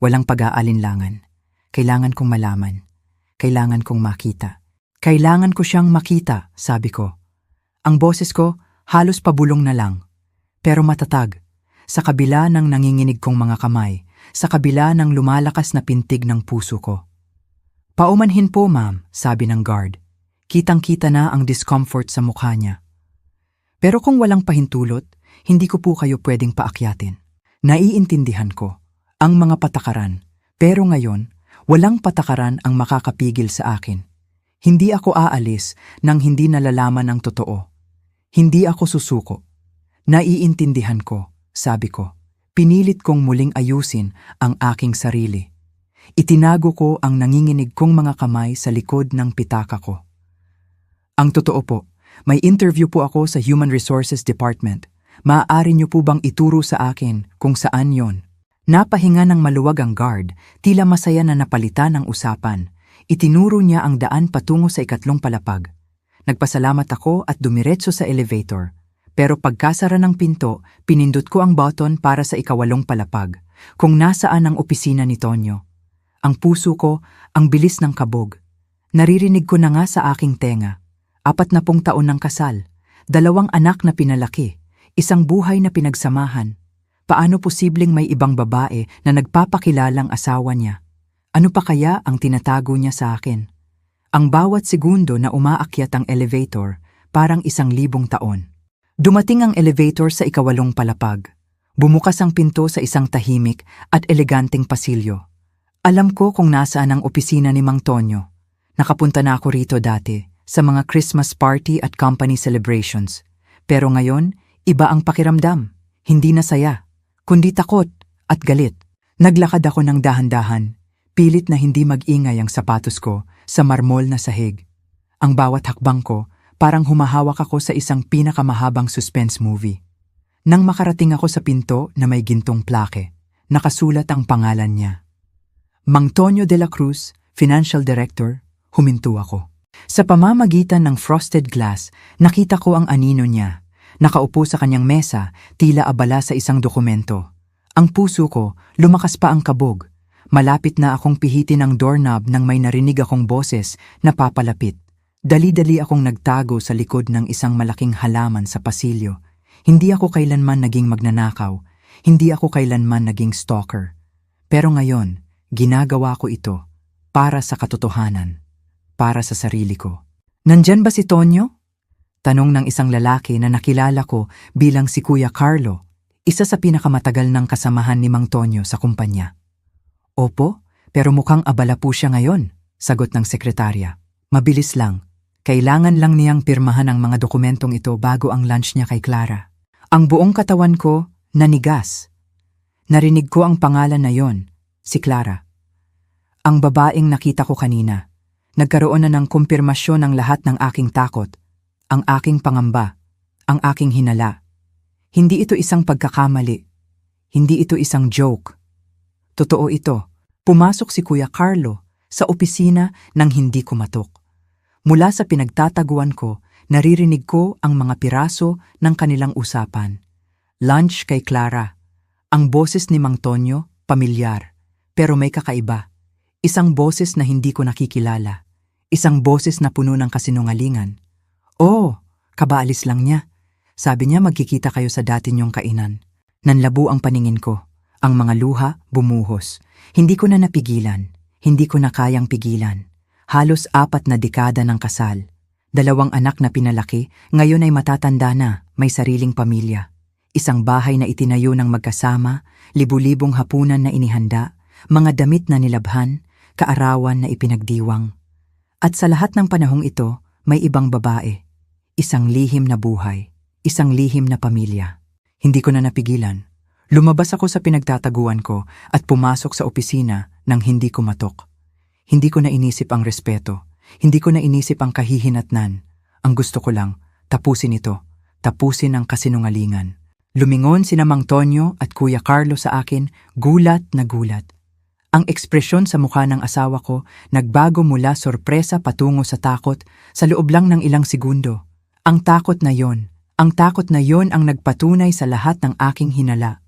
Walang pag-aalinlangan. Kailangan kong malaman. Kailangan kong makita. Kailangan ko siyang makita, sabi ko. Ang boses ko halos pabulong na lang, pero matatag, sa kabila ng nanginginig kong mga kamay, sa kabila ng lumalakas na pintig ng puso ko. Paumanhin po, ma'am, sabi ng guard. Kitang-kita na ang discomfort sa mukha niya. Pero kung walang pahintulot, hindi ko po kayo pwedeng paakyatin. Naiintindihan ko ang mga patakaran, pero ngayon, walang patakaran ang makakapigil sa akin. Hindi ako aalis nang hindi nalalaman ang totoo. Hindi ako susuko. Naiintindihan ko, sabi ko. Pinilit kong muling ayusin ang aking sarili. Itinago ko ang nanginginig kong mga kamay sa likod ng pitaka ko. Ang totoo po, may interview po ako sa Human Resources Department. Maaari niyo po bang ituro sa akin kung saan yon? Napahinga ng maluwag ang guard, tila masaya na napalitan ang usapan. Itinuro niya ang daan patungo sa 2 palapag. Nagpasalamat ako at dumiretso sa elevator. Pero pagkasara ng pinto, pinindot ko ang button para sa 8 palapag, kung nasaan ang opisina ni Tonyo. Ang puso ko, ang bilis ng kabog. Naririnig ko na nga sa aking tenga. 40 taon ng kasal, 2 anak na pinalaki, isang buhay na pinagsamahan. Paano posibleng may ibang babae na nagpapakilalang asawa niya? Ano pa kaya ang tinatago niya sa akin? Ang bawat segundo na umaakyat ang elevator, parang 1,000 taon. Dumating ang elevator sa 8 palapag. Bumukas ang pinto sa isang tahimik at eleganteng pasilyo. Alam ko kung nasaan ang opisina ni Mang Tonyo. Nakapunta na ako rito dati, sa mga Christmas party at company celebrations. Pero ngayon, iba ang pakiramdam. Hindi na saya, kundi takot at galit. Naglakad ako ng dahan-dahan. Pilit na hindi mag-ingay ang sapatos ko sa marmol na sahig. Ang bawat hakbang ko, parang humahawak ako sa isang pinakamahabang suspense movie. Nang makarating ako sa pinto na may gintong plake, nakasulat ang pangalan niya. Mang Tonyo de la Cruz, Financial Director, huminto ako. Sa pamamagitan ng frosted glass, nakita ko ang anino niya. Nakaupo sa kanyang mesa, tila abala sa isang dokumento. Ang puso ko, lumakas pa ang kabog. Malapit na akong pihitin ang doorknob nang may narinig akong boses na papalapit. Dali-dali akong nagtago sa likod ng isang malaking halaman sa pasilyo. Hindi ako kailanman naging magnanakaw. Hindi ako kailanman naging stalker. Pero ngayon, ginagawa ko ito para sa katotohanan, para sa sarili ko. Nandyan ba si Tonyo? Tanong ng isang lalaki na nakilala ko bilang si Kuya Carlo, isa sa pinakamatagal ng kasamahan ni Mang Tonyo sa kumpanya. Opo, pero mukhang abala po siya ngayon, sagot ng sekretarya. Mabilis lang. Kailangan lang niyang pirmahan ang mga dokumentong ito bago ang lunch niya kay Clara. Ang buong katawan ko nanigas. Narinig ko ang pangalan na yon, si Clara. Ang babaeng nakita ko kanina. Nagkaroon na ng kumpirmasyon ng lahat ng aking takot, ang aking pangamba, ang aking hinala. Hindi ito isang pagkakamali. Hindi ito isang joke. Totoo ito. Pumasok si Kuya Carlo sa opisina nang hindi kumatok. Mula sa pinagtataguan ko, naririnig ko ang mga piraso ng kanilang usapan. Lunch kay Clara. Ang boses ni Mang Tonyo, pamilyar, pero may kakaiba. Isang boses na hindi ko nakikilala. Isang boses na puno ng kasinungalingan. Oh, kabaalis lang niya. Sabi niya magkikita kayo sa dati niyong kainan. Nanlabo ang paningin ko. Ang mga luha bumuhos. Hindi ko na napigilan. Hindi ko na kayang pigilan. Halos 4 na dekada ng kasal. 2 anak na pinalaki, ngayon ay matatanda na, may sariling pamilya. Isang bahay na itinayo ng magkasama, libu-libong hapunan na inihanda, mga damit na nilabhan, kaarawan na ipinagdiwang. At sa lahat ng panahong ito, may ibang babae. Isang lihim na buhay, isang lihim na pamilya. Hindi ko na napigilan. Lumabas ako sa pinagtataguan ko at pumasok sa opisina nang hindi kumatok. Hindi ko na inisip ang respeto. Hindi ko na inisip ang kahihinatnan. Ang gusto ko lang, tapusin ito. Tapusin ang kasinungalingan. Lumingon sina Mang Tonyo at Kuya Carlo sa akin, gulat na gulat. Ang ekspresyon sa mukha ng asawa ko nagbago mula sorpresa patungo sa takot sa loob lang ng ilang segundo. Ang takot na yon ang nagpatunay sa lahat ng aking hinala.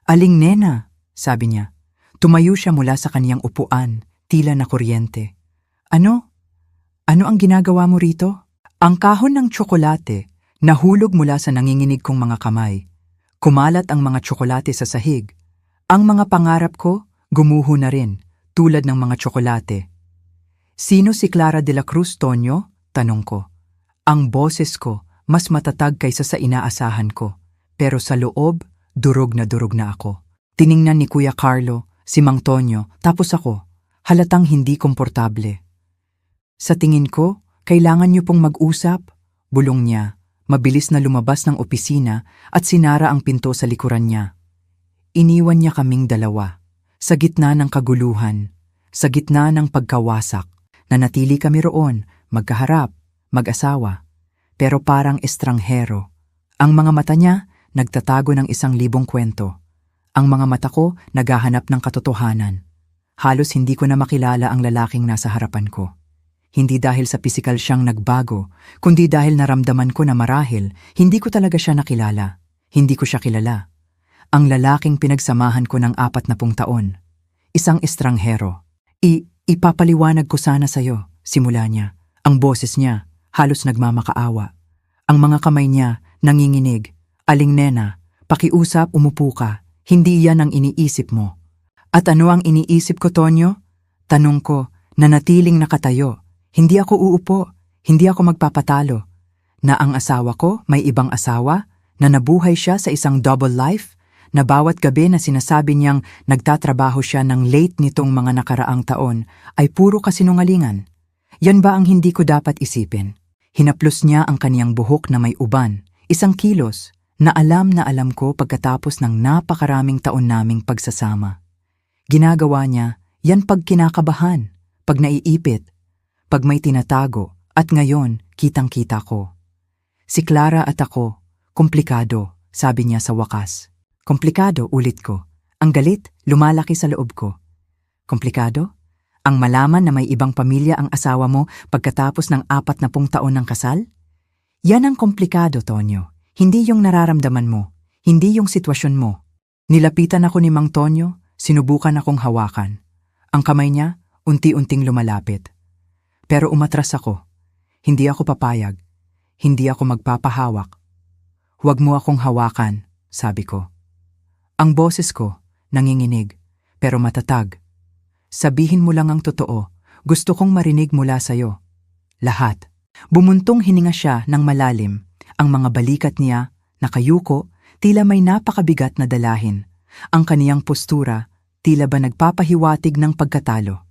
Aling nena, sabi niya. Tumayo siya mula sa kaniyang upuan, tila na kuryente. Ano? Ano ang ginagawa mo rito? Ang kahon ng tsokolate nahulog mula sa nanginginig kong mga kamay. Kumalat ang mga tsokolate sa sahig. Ang mga pangarap ko, gumuho na rin, tulad ng mga tsokolate. Sino si Clara de la Cruz, Tonyo? Tanong ko. Ang boses ko, mas matatag kaysa sa inaasahan ko. Pero sa loob, durog na ako. Tiningnan ni Kuya Carlo, si Mang Tonyo, tapos ako. Halatang hindi komportable. Sa tingin ko, kailangan niyo pong mag-usap, bulong niya. Mabilis na lumabas ng opisina at sinara ang pinto sa likuran niya. Iniwan niya kaming dalawa. Sa gitna ng kaguluhan, sa gitna ng pagkawasak, nanatili kami roon, magkaharap, mag-asawa. Pero parang estranghero. Ang mga mata niya, nagtatago ng 1,000 kwento. Ang mga mata ko, naghahanap ng katotohanan. Halos hindi ko na makilala ang lalaking nasa harapan ko. Hindi dahil sa pisikal siyang nagbago, kundi dahil naramdaman ko na marahil, hindi ko talaga siya nakilala. Hindi ko siya kilala. Ang lalaking pinagsamahan ko ng 40 taon. Isang estranghero. Ipapaliwanag ko sana sa'yo, simula niya. Ang boses niya, halos nagmamakaawa. Ang mga kamay niya, nanginginig. Aling nena, pakiusap, umupo ka. Hindi yan ang iniisip mo. At ano ang iniisip ko, Tonyo? Tanong ko, nanatiling nakatayo. Hindi ako uupo, hindi ako magpapatalo. Na ang asawa ko may ibang asawa, na nabuhay siya sa isang double life, na bawat gabi na sinasabi niyang nagtatrabaho siya ng late nitong mga nakaraang taon ay puro kasinungalingan. Yan ba ang hindi ko dapat isipin? Hinaplos niya ang kaniyang buhok na may uban, 1 kilos, na alam ko pagkatapos ng napakaraming taon naming pagsasama. Ginagawa niya, yan pag kinakabahan, pag naiipit, pag may tinatago, at ngayon, kitang-kita ko. Si Clara at ako, komplikado, sabi niya sa wakas. Komplikado, ulit ko. Ang galit, lumalaki sa loob ko. Komplikado? Ang malaman na may ibang pamilya ang asawa mo pagkatapos ng 40 taon ng kasal? Yan ang komplikado, Tonyo. Hindi yung nararamdaman mo, hindi yung sitwasyon mo. Nilapitan ako ni Mang Tonyo, sinubukan akong hawakan. Ang kamay niya, unti-unting lumalapit. Pero umatras ako. Hindi ako papayag. Hindi ako magpapahawak. Huwag mo akong hawakan, sabi ko. Ang boses ko, nanginginig, pero matatag. Sabihin mo lang ang totoo. Gusto kong marinig mula sa'yo. Lahat. Bumuntong hininga siya ng malalim. Ang mga balikat niya, nakayuko, tila may napakabigat na dalahin. Ang kaniyang postura, tila ba nagpapahiwatig ng pagkatalo.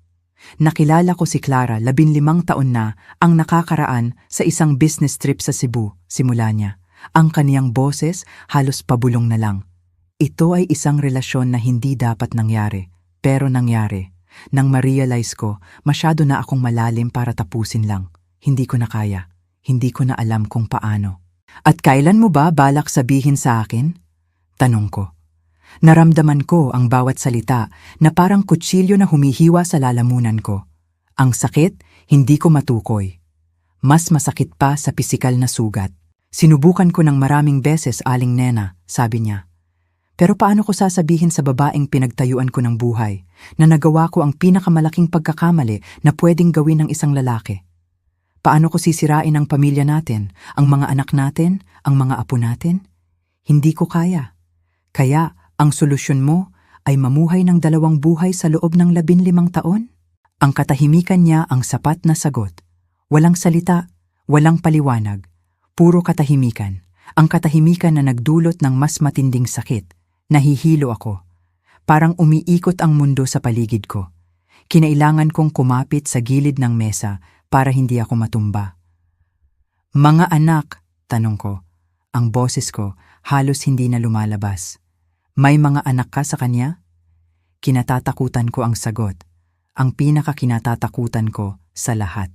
Nakilala ko si Clara, 15 taon na, ang nakakaraan sa isang business trip sa Cebu, simula niya. Ang kaniyang boses halos pabulong na lang. Ito ay isang relasyon na hindi dapat nangyari, pero nangyari. Nang ma-realize ko, masyado na akong malalim para tapusin lang. Hindi ko na kaya, hindi ko na alam kung paano. At kailan mo ba balak sabihin sa akin? Tanong ko. Naramdaman ko ang bawat salita na parang kutsilyo na humihiwa sa lalamunan ko. Ang sakit, hindi ko matukoy. Mas masakit pa sa pisikal na sugat. Sinubukan ko ng maraming beses, Aling Nena, sabi niya. Pero paano ko sasabihin sa babaeng pinagtayuan ko ng buhay na nagawa ko ang pinakamalaking pagkakamali na pwedeng gawin ng isang lalaki? Paano ko sisirain ang pamilya natin, ang mga anak natin, ang mga apo natin? Hindi ko kaya. Kaya, ang solusyon mo ay mamuhay ng 2 buhay sa loob ng 15 taon? Ang katahimikan niya ang sapat na sagot. Walang salita, walang paliwanag. Puro katahimikan. Ang katahimikan na nagdulot ng mas matinding sakit. Nahihilo ako. Parang umiikot ang mundo sa paligid ko. Kinailangan kong kumapit sa gilid ng mesa para hindi ako matumba. Mga anak, tanong ko. Ang boses ko halos hindi na lumalabas. May mga anak ka sa kanya? Kinatatakutan ko ang sagot. Ang pinakakinatatakutan ko sa lahat.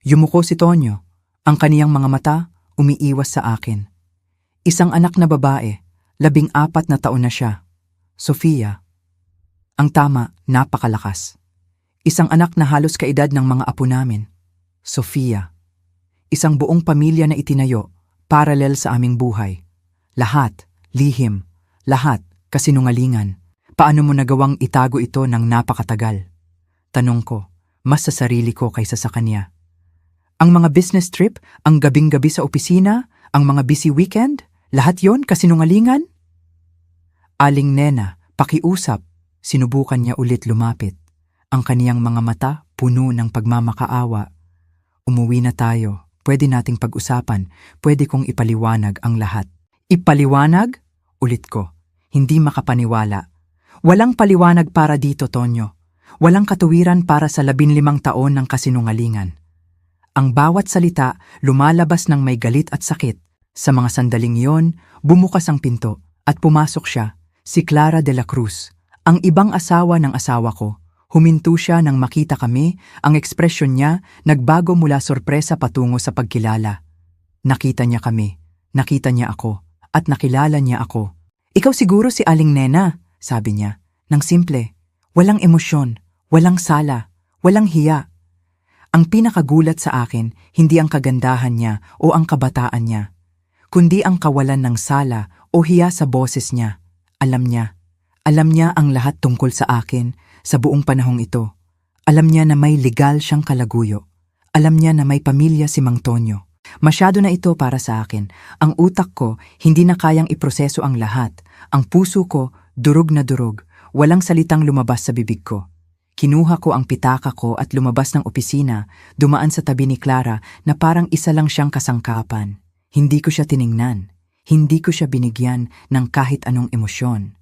Yumuko si Tonyo. Ang kaniyang mga mata umiiwas sa akin. Isang anak na babae, 14 na taon na siya. Sofia. Ang tama, napakalakas. Isang anak na halos kaedad ng mga apo namin. Sofia. Isang buong pamilya na itinayo, paralel sa aming buhay. Lahat, lihim, lahat, kasinungalingan. Paano mo nagawang itago ito ng napakatagal? Tanong ko, mas sa sarili ko kaysa sa kanya. Ang mga business trip, ang gabing-gabi sa opisina, ang mga busy weekend, lahat yon kasinungalingan? Aling Nena, pakiusap. Sinubukan niya ulit lumapit. Ang kaniyang mga mata puno ng pagmamakaawa. Umuwi na tayo. Pwede nating pag-usapan. Pwede kong ipaliwanag ang lahat. Ipaliwanag? Ulit ko. Hindi makapaniwala. Walang paliwanag para dito, Tonyo. Walang katuwiran para sa 15 taon ng kasinungalingan. Ang bawat salita lumalabas ng may galit at sakit. Sa mga sandaling iyon, bumukas ang pinto at pumasok siya, si Clara de la Cruz. Ang ibang asawa ng asawa ko. Huminto siya nang makita kami, ang ekspresyon niya nagbago mula sorpresa patungo sa pagkilala. Nakita niya kami, nakita niya ako, at nakilala niya ako. Ikaw siguro si Aling Nena, sabi niya, nang simple. Walang emosyon, walang sala, walang hiya. Ang pinakagulat sa akin, hindi ang kagandahan niya o ang kabataan niya, kundi ang kawalan ng sala o hiya sa boses niya. Alam niya ang lahat tungkol sa akin sa buong panahong ito. Alam niya na may legal siyang kalaguyo. Alam niya na may pamilya si Mang Tonyo. Masyado na ito para sa akin. Ang utak ko hindi na kayang iproseso ang lahat. Ang puso ko durog na durog. Walang salitang lumabas sa bibig ko. Kinuha ko ang pitaka ko at lumabas ng opisina, dumaan sa tabi ni Clara na parang isa lang siyang kasangkapan. Hindi ko siya tiningnan. Hindi ko siya binigyan ng kahit anong emosyon.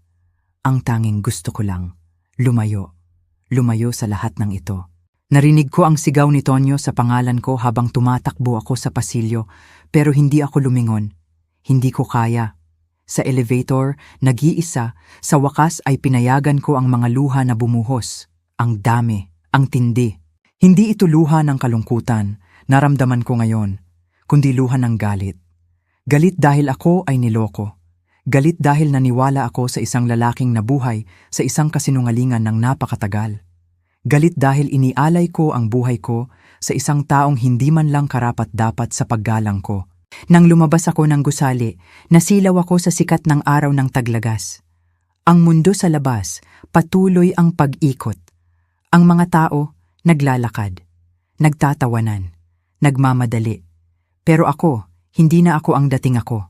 Ang tanging gusto ko lang, lumayo. Lumayo sa lahat ng ito. Narinig ko ang sigaw ni Tonyo sa pangalan ko habang tumatakbo ako sa pasilyo, pero hindi ako lumingon. Hindi ko kaya. Sa elevator, nag-iisa, sa wakas ay pinayagan ko ang mga luha na bumuhos. Ang dami, ang tindi. Hindi ito luha ng kalungkutan, naramdaman ko ngayon, kundi luha ng galit. Galit dahil ako ay niloko. Galit dahil naniwala ako sa isang lalaking nabuhay sa isang kasinungalingan ng napakatagal. Galit dahil inialay ko ang buhay ko sa isang taong hindi man lang karapat-dapat sa paggalang ko. Nang lumabas ako ng gusali, nasilaw ako sa sikat ng araw ng taglagas. Ang mundo sa labas, patuloy ang pag-ikot. Ang mga tao, naglalakad, nagtatawanan, nagmamadali. Pero ako, hindi na ako ang dating ako.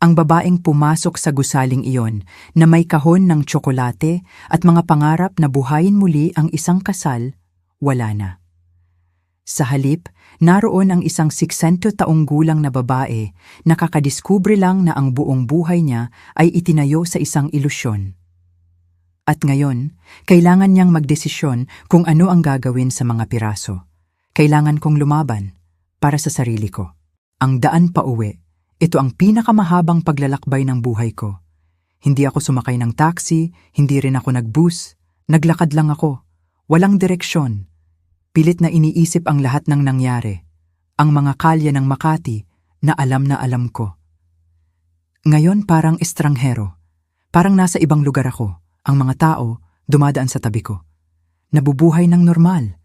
Ang babaeng pumasok sa gusaling iyon na may kahon ng tsokolate at mga pangarap na buhayin muli ang isang kasal, wala na. Sa halip, naroon ang isang 60 taong gulang na babae na kakadiskubre lang na ang buong buhay niya ay itinayo sa isang ilusyon. At ngayon, kailangan niyang magdesisyon kung ano ang gagawin sa mga piraso. Kailangan kong lumaban para sa sarili ko. Ang daan pauwi, ito ang pinakamahabang paglalakbay ng buhay ko. Hindi ako sumakay ng taxi, hindi rin ako nag-bus, naglakad lang ako. Walang direksyon. Pilit na iniisip ang lahat ng nangyari. Ang mga kalye ng Makati na alam ko. Ngayon parang estranghero. Parang nasa ibang lugar ako. Ang mga tao dumadaan sa tabi ko. Nabubuhay ng normal.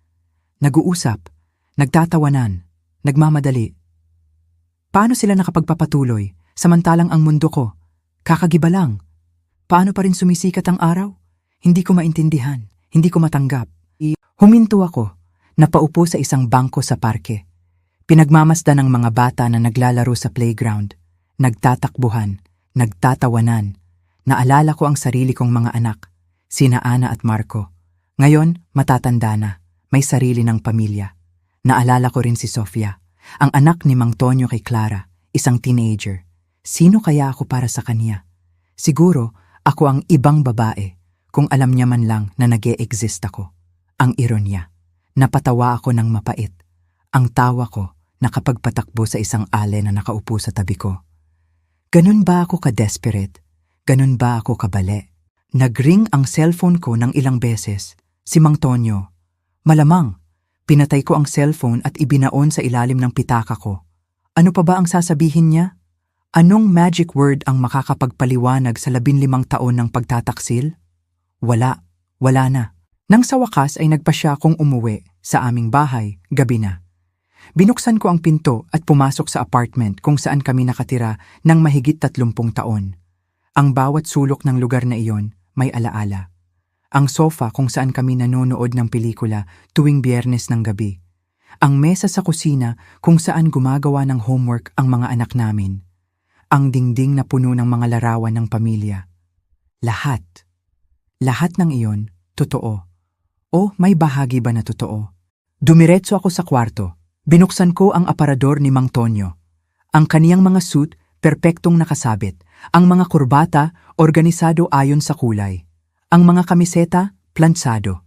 Nag-uusap, nagtatawanan, nagmamadali. Paano sila nakapagpapatuloy samantalang ang mundo ko, kakagiba lang? Paano pa rin sumisikat ang araw? Hindi ko maintindihan, hindi ko matanggap. Huminto ako, napaupo sa isang bangko sa parke. Pinagmamasdan ng mga bata na naglalaro sa playground, nagtatakbuhan, nagtatawanan. Naalala ko ang sarili kong mga anak, sina Ana at Marco. Ngayon, matatanda na, may sarili ng pamilya. Naalala ko rin si Sofia, ang anak ni Mang Tonyo kay Clara, isang teenager. Sino kaya ako para sa kanya? Siguro, ako ang ibang babae, kung alam niya man lang na nag-e-exist ako. Ang ironya, napatawa ako ng mapait. Ang tawa ko, nakapagpatakbo sa isang ale na nakaupo sa tabi ko. Ganun ba ako ka-desperate? Ganun ba ako kabale? Nag-ring ang cellphone ko ng ilang beses. Si Mang Tonyo. Malamang, pinatay ko ang cellphone at ibinaon sa ilalim ng pitaka ko. Ano pa ba ang sasabihin niya? Anong magic word ang makakapagpaliwanag sa 15 taon ng pagtataksil? Wala na. Nang sa wakas ay nagpasya akong umuwi sa aming bahay, gabi na. Binuksan ko ang pinto at pumasok sa apartment kung saan kami nakatira ng mahigit 30 taon. Ang bawat sulok ng lugar na iyon may alaala. Ang sofa kung saan kami nanonood ng pelikula tuwing Biyernes ng gabi. Ang mesa sa kusina kung saan gumagawa ng homework ang mga anak namin. Ang dingding na puno ng mga larawan ng pamilya. Lahat ng iyon, totoo. O may bahagi ba na totoo? Dumiretso ako sa kwarto. Binuksan ko ang aparador ni Mang Tonyo. Ang kaniyang mga suit, perpektong nakasabit. Ang mga kurbata, organisado ayon sa kulay. Ang mga kamiseta, plansado.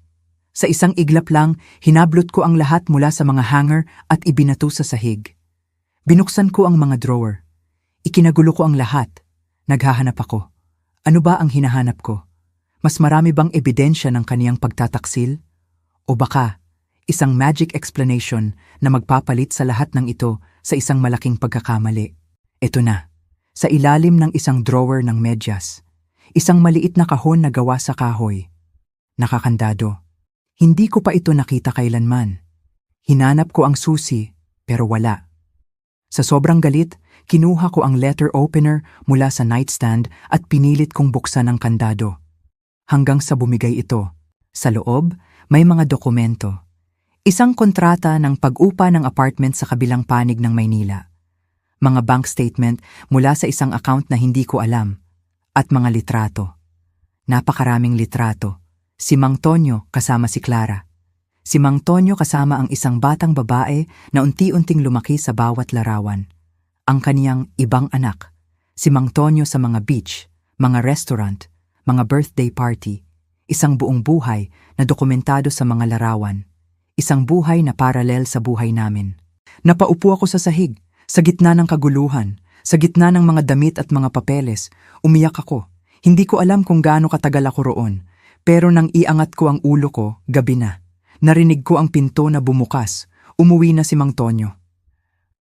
Sa isang iglap lang, hinablot ko ang lahat mula sa mga hanger at ibinato sa sahig. Binuksan ko ang mga drawer. Ikinagulo ko ang lahat. Naghahanap ako. Ano ba ang hinahanap ko? Mas marami bang ebidensya ng kaniyang pagtataksil? O baka, isang magic explanation na magpapalit sa lahat ng ito sa isang malaking pagkakamali? Ito na, sa ilalim ng isang drawer ng medyas. Isang maliit na kahon na gawa sa kahoy. Nakakandado. Hindi ko pa ito nakita kailanman. Hinanap ko ang susi, pero wala. Sa sobrang galit, kinuha ko ang letter opener mula sa nightstand at pinilit kong buksan ang kandado. Hanggang sa bumigay ito. Sa loob, may mga dokumento. Isang kontrata ng pag-upa ng apartment sa kabilang panig ng Maynila. Mga bank statement mula sa isang account na hindi ko alam. At mga litrato. Napakaraming litrato. Si Mang Tonyo kasama si Clara. Si Mang Tonyo kasama ang isang batang babae na unti-unting lumaki sa bawat larawan. Ang kaniyang ibang anak. Si Mang Tonyo sa mga beach, mga restaurant, mga birthday party. Isang buong buhay na dokumentado sa mga larawan. Isang buhay na paralel sa buhay namin. Napaupo ako sa sahig, sa gitna ng kaguluhan. Sa gitna ng mga damit at mga papeles, umiyak ako. Hindi ko alam kung gaano katagal ako roon. Pero nang iangat ko ang ulo ko, gabi na. Narinig ko ang pinto na bumukas. Umuwi na si Mang Tonyo.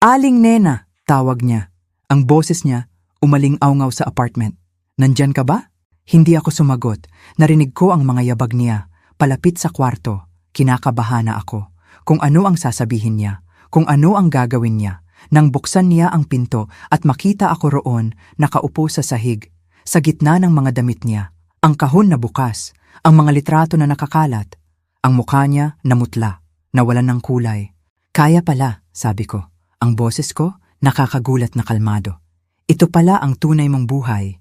Aling Nena, tawag niya. Ang boses niya, umaling-awngaw sa apartment. Nandyan ka ba? Hindi ako sumagot. Narinig ko ang mga yabag niya. Palapit sa kwarto. Kinakabahana ako. Kung ano ang sasabihin niya. Kung ano ang gagawin niya. Nang buksan niya ang pinto at makita ako roon, nakaupo sa sahig, sa gitna ng mga damit niya, ang kahon na bukas, ang mga litrato na nakakalat, ang mukha niya namutla, nawalan ng kulay. Kaya pala, sabi ko, ang boses ko nakakagulat na kalmado. Ito pala ang tunay mong buhay.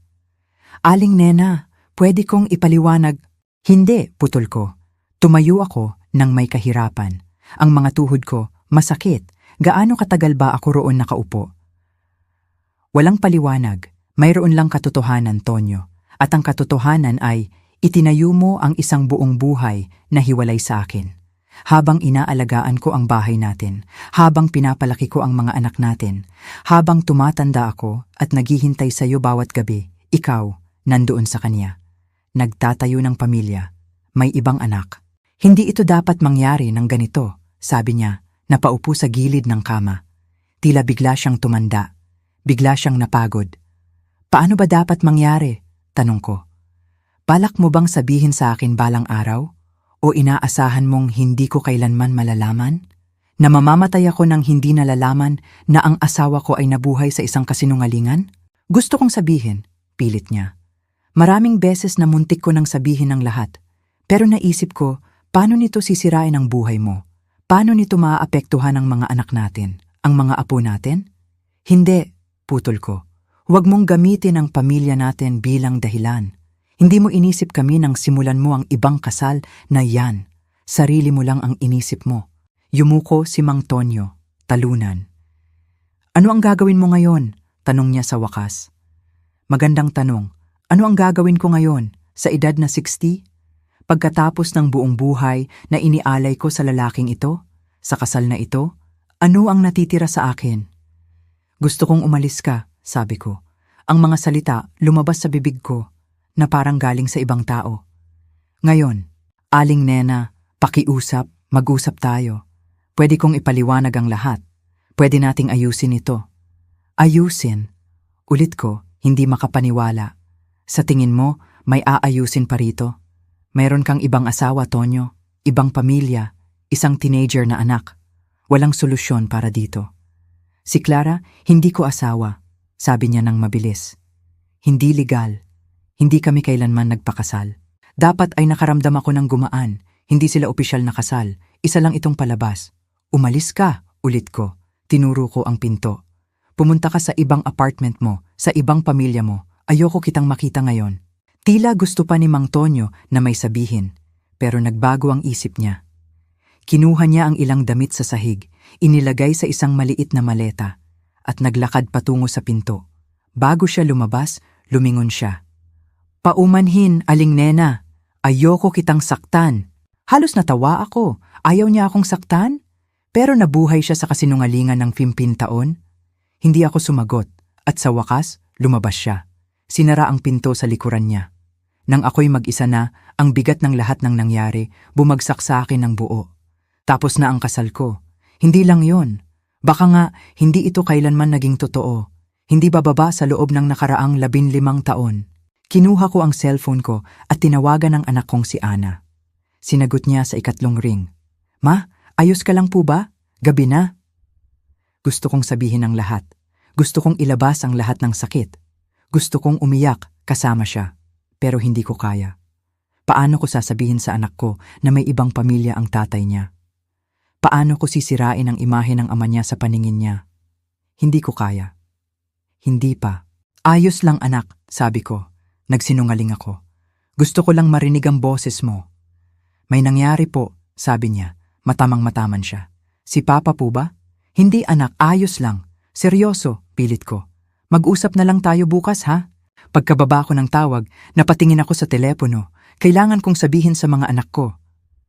Aling Nena, pwede kong ipaliwanag. Hindi, putol ko. Tumayo ako nang may kahirapan. Ang mga tuhod ko, masakit. Gaano katagal ba ako roon nakaupo? Walang paliwanag. Mayroon lang katotohanan, Tonyo. At ang katotohanan ay, itinayo mo ang isang buong buhay na hiwalay sa akin. Habang inaalagaan ko ang bahay natin, habang pinapalaki ko ang mga anak natin, habang tumatanda ako at naghihintay sa iyo bawat gabi, ikaw, nandoon sa kanya. Nagtatayo ng pamilya, may ibang anak. Hindi ito dapat mangyari ng ganito, sabi niya, napaupo sa gilid ng kama. Tila bigla siyang tumanda, bigla siyang napagod. Paano ba dapat mangyari? Tanong ko. Balak mo bang sabihin sa akin balang araw? O inaasahan mong hindi ko kailanman malalaman? Na mamamatay ako nang hindi nalalaman na ang asawa ko ay nabuhay sa isang kasinungalingan? Gusto kong sabihin, pilit niya. Maraming beses na muntik ko nang sabihin ng lahat. Pero naisip ko, paano nito sisirain ang buhay mo? Paano nito maaapektuhan ang mga anak natin, ang mga apo natin? Hindi, putol ko. Huwag mong gamitin ang pamilya natin bilang dahilan. Hindi mo inisip kami nang simulan mo ang ibang kasal na yan. Sarili mo lang ang inisip mo. Yumuko si Mang Tonyo, talunan. Ano ang gagawin mo ngayon? Tanong niya sa wakas. Magandang tanong. Ano ang gagawin ko ngayon, sa edad na 60? Pagkatapos ng buong buhay na inialay ko sa lalaking ito, sa kasal na ito, ano ang natitira sa akin? Gusto kong umalis ka, sabi ko. Ang mga salita lumabas sa bibig ko, na parang galing sa ibang tao. Ngayon, Aling Nena, pakiusap, mag-usap tayo. Pwede kong ipaliwanag ang lahat. Pwede nating ayusin ito. Ayusin? Ulit ko, hindi makapaniwala. Sa tingin mo, may aayusin pa rito? Mayroon kang ibang asawa, Tonyo, ibang pamilya, isang teenager na anak. Walang solusyon para dito. Si Clara, hindi ko asawa, sabi niya nang mabilis. Hindi legal. Hindi kami kailanman nagpakasal. Dapat ay nakaramdam ako ng gumaan. Hindi sila opisyal na kasal. Isa lang itong palabas. Umalis ka, ulit ko. Tinuro ko ang pinto. Pumunta ka sa ibang apartment mo, sa ibang pamilya mo. Ayoko kitang makita ngayon. Tila gusto pa ni Mang Tonyo na may sabihin, pero nagbago ang isip niya. Kinuha niya ang ilang damit sa sahig, inilagay sa isang maliit na maleta, at naglakad patungo sa pinto. Bago siya lumabas, lumingon siya. Paumanhin, Aling Nena. Ayoko kitang saktan. Halos natawa ako. Ayaw niya akong saktan? Pero nabuhay siya sa kasinungalingan ng 15 taon. Hindi ako sumagot, at sa wakas, lumabas siya. Sinara ang pinto sa likuran niya. Nang ako'y mag-isa na, ang bigat ng lahat ng nangyari, bumagsak sa akin ng buo. Tapos na ang kasal ko. Hindi lang yon. Baka nga, hindi ito kailanman naging totoo. Hindi bababa sa loob ng nakaraang 15 taon. Kinuha ko ang cellphone ko at tinawagan ang anak kong si Ana. Sinagot niya sa ikatlong ring. Ma, ayos ka lang po ba? Gabi na. Gusto kong sabihin ang lahat. Gusto kong ilabas ang lahat ng sakit. Gusto kong umiyak kasama siya. Pero hindi ko kaya. Paano ko sasabihin sa anak ko na may ibang pamilya ang tatay niya? Paano ko sisirain ang imahe ng ama niya sa paningin niya? Hindi ko kaya. Hindi pa. Ayos lang anak, sabi ko. Nagsinungaling ako. Gusto ko lang marinig ang boses mo. May nangyari po, sabi niya. Matamang-mataman siya. Si Papa po ba? Hindi anak, ayos lang. Seryoso, pilit ko. Mag-usap na lang tayo bukas ha? Pagkababa ko ng tawag, napatingin ako sa telepono. Kailangan kong sabihin sa mga anak ko.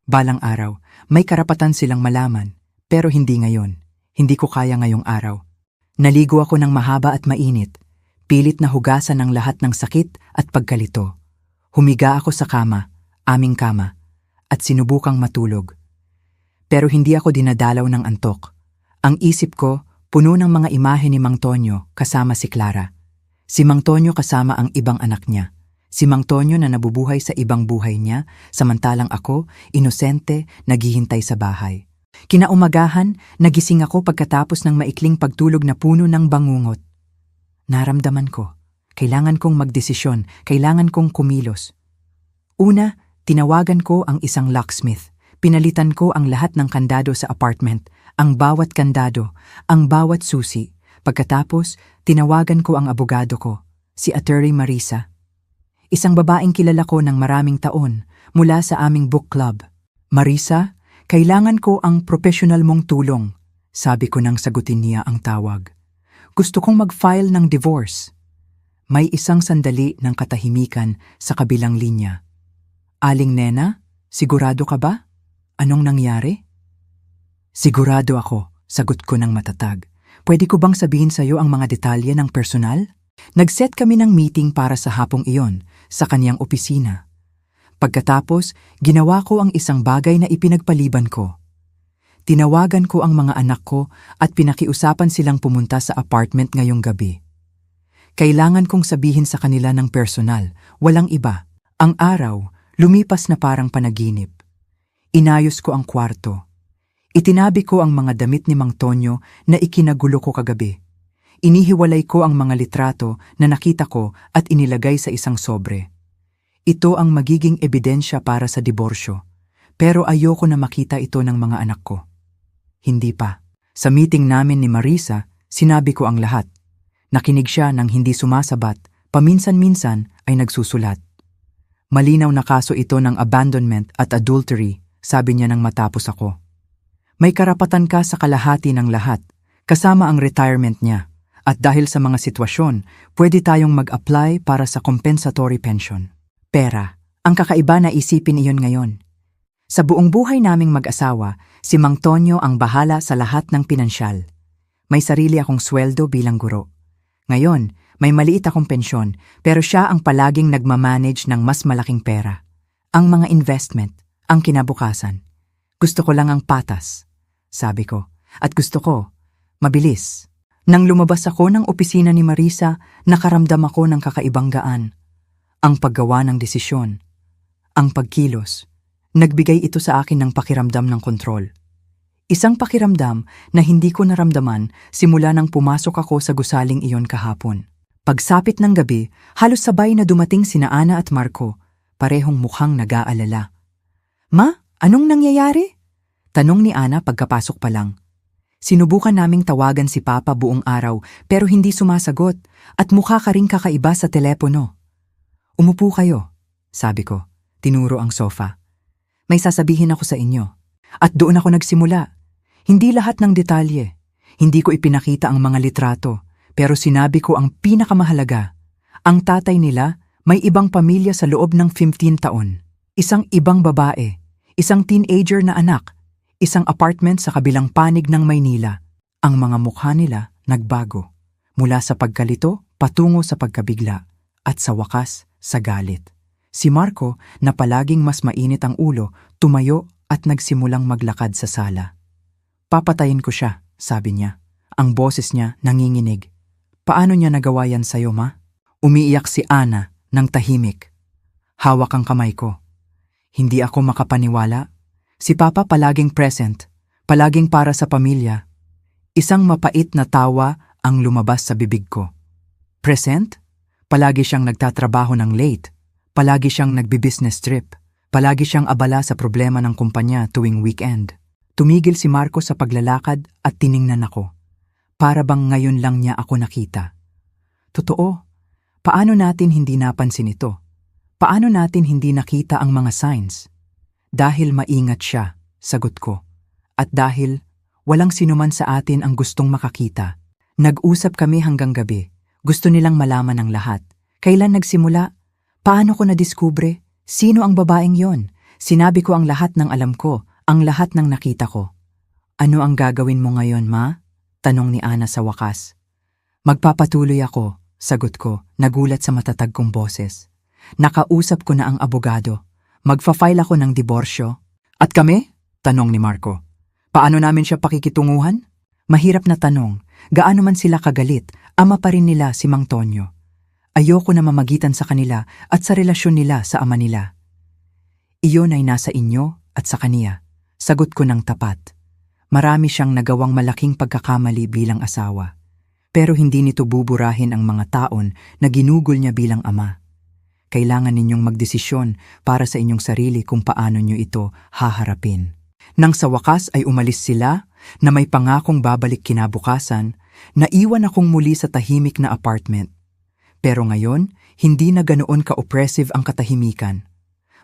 Balang araw, may karapatan silang malaman. Pero hindi ngayon. Hindi ko kaya ngayong araw. Naligo ako ng mahaba at mainit. Pilit na hugasan ang lahat ng sakit at pagkalito. Humiga ako sa kama, aming kama, at sinubukang matulog. Pero hindi ako dinadalaw ng antok. Ang isip ko, puno ng mga imahe ni Mang Tonyo kasama si Clara. Si Mang Tonyo kasama ang ibang anak niya. Si Mang Tonyo na nabubuhay sa ibang buhay niya, samantalang ako, inosente, naghihintay sa bahay. Kinaumagahan, nagising ako pagkatapos ng maikling pagtulog na puno ng bangungot. Naramdaman ko, kailangan kong magdesisyon, kailangan kong kumilos. Una, tinawagan ko ang isang locksmith. Pinalitan ko ang lahat ng kandado sa apartment, ang bawat kandado, ang bawat susi, Pagkatapos, tinawagan ko ang abogado ko, si Attorney Marisa. Isang babaeng kilala ko ng maraming taon mula sa aming book club. Marisa, kailangan ko ang professional mong tulong, sabi ko nang sagutin niya ang tawag. Gusto kong mag-file ng divorce. May isang sandali ng katahimikan sa kabilang linya. Aling Nena, sigurado ka ba? Anong nangyari? Sigurado ako, sagot ko ng matatag. Pwede ko bang sabihin sa iyo ang mga detalye ng personal? Nag-set kami ng meeting para sa hapong iyon sa kanyang opisina. Pagkatapos, ginawa ko ang isang bagay na ipinagpaliban ko. Tinawagan ko ang mga anak ko at pinakiusapan silang pumunta sa apartment ngayong gabi. Kailangan kong sabihin sa kanila ng personal, walang iba. Ang araw, lumipas na parang panaginip. Inayos ko ang kwarto. Itinabi ko ang mga damit ni Mang Tonyo na ikinagulo ko kagabi. Inihiwalay ko ang mga litrato na nakita ko at inilagay sa isang sobre. Ito ang magiging ebidensya para sa diborsyo, pero ayoko na makita ito ng mga anak ko. Hindi pa. Sa meeting namin ni Marisa, sinabi ko ang lahat. Nakinig siya nang hindi sumasabat, paminsan-minsan ay nagsusulat. Malinaw na kaso ito ng abandonment at adultery, sabi niya nang matapos ako. May karapatan ka sa kalahati ng lahat, kasama ang retirement niya. At dahil sa mga sitwasyon, pwede tayong mag-apply para sa compensatory pension. Pera, ang kakaiba na isipin iyon ngayon. Sa buong buhay naming mag-asawa, si Mang Tonyo ang bahala sa lahat ng pinansyal. May sarili akong sweldo bilang guro. Ngayon, may maliit akong pensyon, pero siya ang palaging nagmamanage ng mas malaking pera. Ang mga investment, ang kinabukasan. Gusto ko lang ang patas, sabi ko. At gusto ko, mabilis. Nang lumabas ako ng opisina ni Marisa, nakaramdam ako ng kakaibang gaan. Ang paggawa ng desisyon, ang pagkilos, nagbigay ito sa akin ng pakiramdam ng kontrol. Isang pakiramdam na hindi ko naramdaman simula nang pumasok ako sa gusaling iyon kahapon. Pagsapit ng gabi, halos sabay na dumating sina Ana at Marco, parehong mukhang nag-aalala. Ma, anong nangyayari? Tanong ni Ana pagkapasok pa lang. Sinubukan naming tawagan si Papa buong araw pero hindi sumasagot at mukha ka ring kakaiba sa telepono. Umupo kayo, sabi ko. Tinuro ang sofa. May sasabihin ako sa inyo. At doon ako nagsimula. Hindi lahat ng detalye. Hindi ko ipinakita ang mga litrato, pero sinabi ko ang pinakamahalaga. Ang tatay nila may ibang pamilya sa loob ng 15 taon. Isang ibang babae, isang teenager na anak, isang apartment sa kabilang panig ng Maynila. Ang mga mukha nila nagbago. Mula sa pagkalito, patungo sa pagkabigla. At sa wakas, sa galit. Si Marco, na palaging mas mainit ang ulo, tumayo at nagsimulang maglakad sa sala. Papatayin ko siya, sabi niya. Ang boses niya nanginginig. Paano niya nagawa yan sa'yo, ma? Umiiyak si Ana ng tahimik. Hawak ang kamay ko. Hindi ako makapaniwala. Si Papa palaging present, palaging para sa pamilya. Isang mapait na tawa ang lumabas sa bibig ko. Present? Palagi siyang nagtatrabaho ng late. Palagi siyang nagbi-business trip. Palagi siyang abala sa problema ng kumpanya tuwing weekend. Tumigil si Marco sa paglalakad at tiningnan ako. Para bang ngayon lang niya ako nakita. Totoo, paano natin hindi napansin ito? Paano natin hindi nakita ang mga signs? Dahil maingat siya, sagot ko. At dahil walang sinuman sa atin ang gustong makakita. Nag-usap kami hanggang gabi. Gusto nilang malaman ang lahat. Kailan nagsimula? Paano ko nadiskubre? Sino ang babaeng yon? Sinabi ko ang lahat ng alam ko, ang lahat ng nakita ko. Ano ang gagawin mo ngayon, ma? Tanong ni Ana sa wakas. Magpapatuloy ako, sagot ko, nagulat sa matatag kong boses. Nakausap ko na ang abogado. Magfa-file ako ng diborsyo. At kami? Tanong ni Marco. Paano namin siya pakikitunguhan? Mahirap na tanong. Gaano man sila kagalit, ama pa rin nila si Mang Tonyo. Ayoko na mamagitan sa kanila at sa relasyon nila sa ama nila. Iyon ay nasa inyo at sa kaniya. Sagot ko ng tapat. Marami siyang nagawang malaking pagkakamali bilang asawa. Pero hindi nito buburahin ang mga taon na ginugol niya bilang ama. Kailangan ninyong magdesisyon para sa inyong sarili kung paano niyo ito haharapin. Nang sa wakas ay umalis sila na may pangakong babalik kinabukasan, naiwan akong muli sa tahimik na apartment. Pero ngayon, hindi na ganoon ka-oppressive ang katahimikan.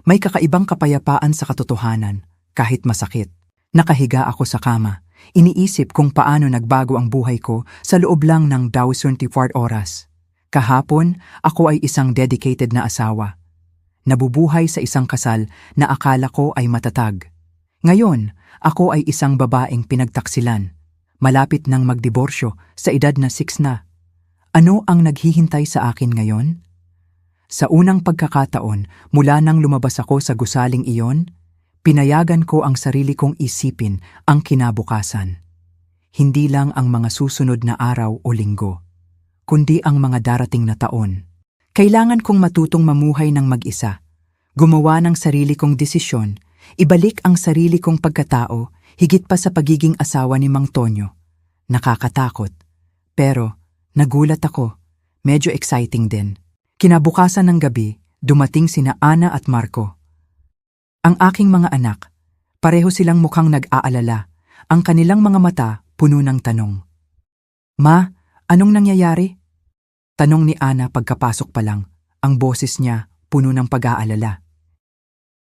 May kakaibang kapayapaan sa katotohanan, kahit masakit. Nakahiga ako sa kama. Iniisip kung paano nagbago ang buhay ko sa loob lang ng 24 oras. Kahapon, ako ay isang dedicated na asawa. Nabubuhay sa isang kasal na akala ko ay matatag. Ngayon, ako ay isang babaeng pinagtaksilan. Malapit nang magdiborsyo sa edad na 6 na. Ano ang naghihintay sa akin ngayon? Sa unang pagkakataon, mula nang lumabas ako sa gusaling iyon, pinayagan ko ang sarili kong isipin ang kinabukasan. Hindi lang ang mga susunod na araw o linggo, kundi ang mga darating na taon. Kailangan kong matutong mamuhay ng mag-isa, gumawa ng sarili kong desisyon, ibalik ang sarili kong pagkatao, higit pa sa pagiging asawa ni Mang Tonyo. Nakakatakot. Pero, nagulat ako. Medyo exciting din. Kinabukasan ng gabi, dumating sina Ana at Marco. Ang aking mga anak, pareho silang mukhang nag-aalala. Ang kanilang mga mata puno ng tanong. Ma, anong nangyayari? Tanong ni Ana pagkapasok pa lang. Ang boses niya puno ng pag-aalala.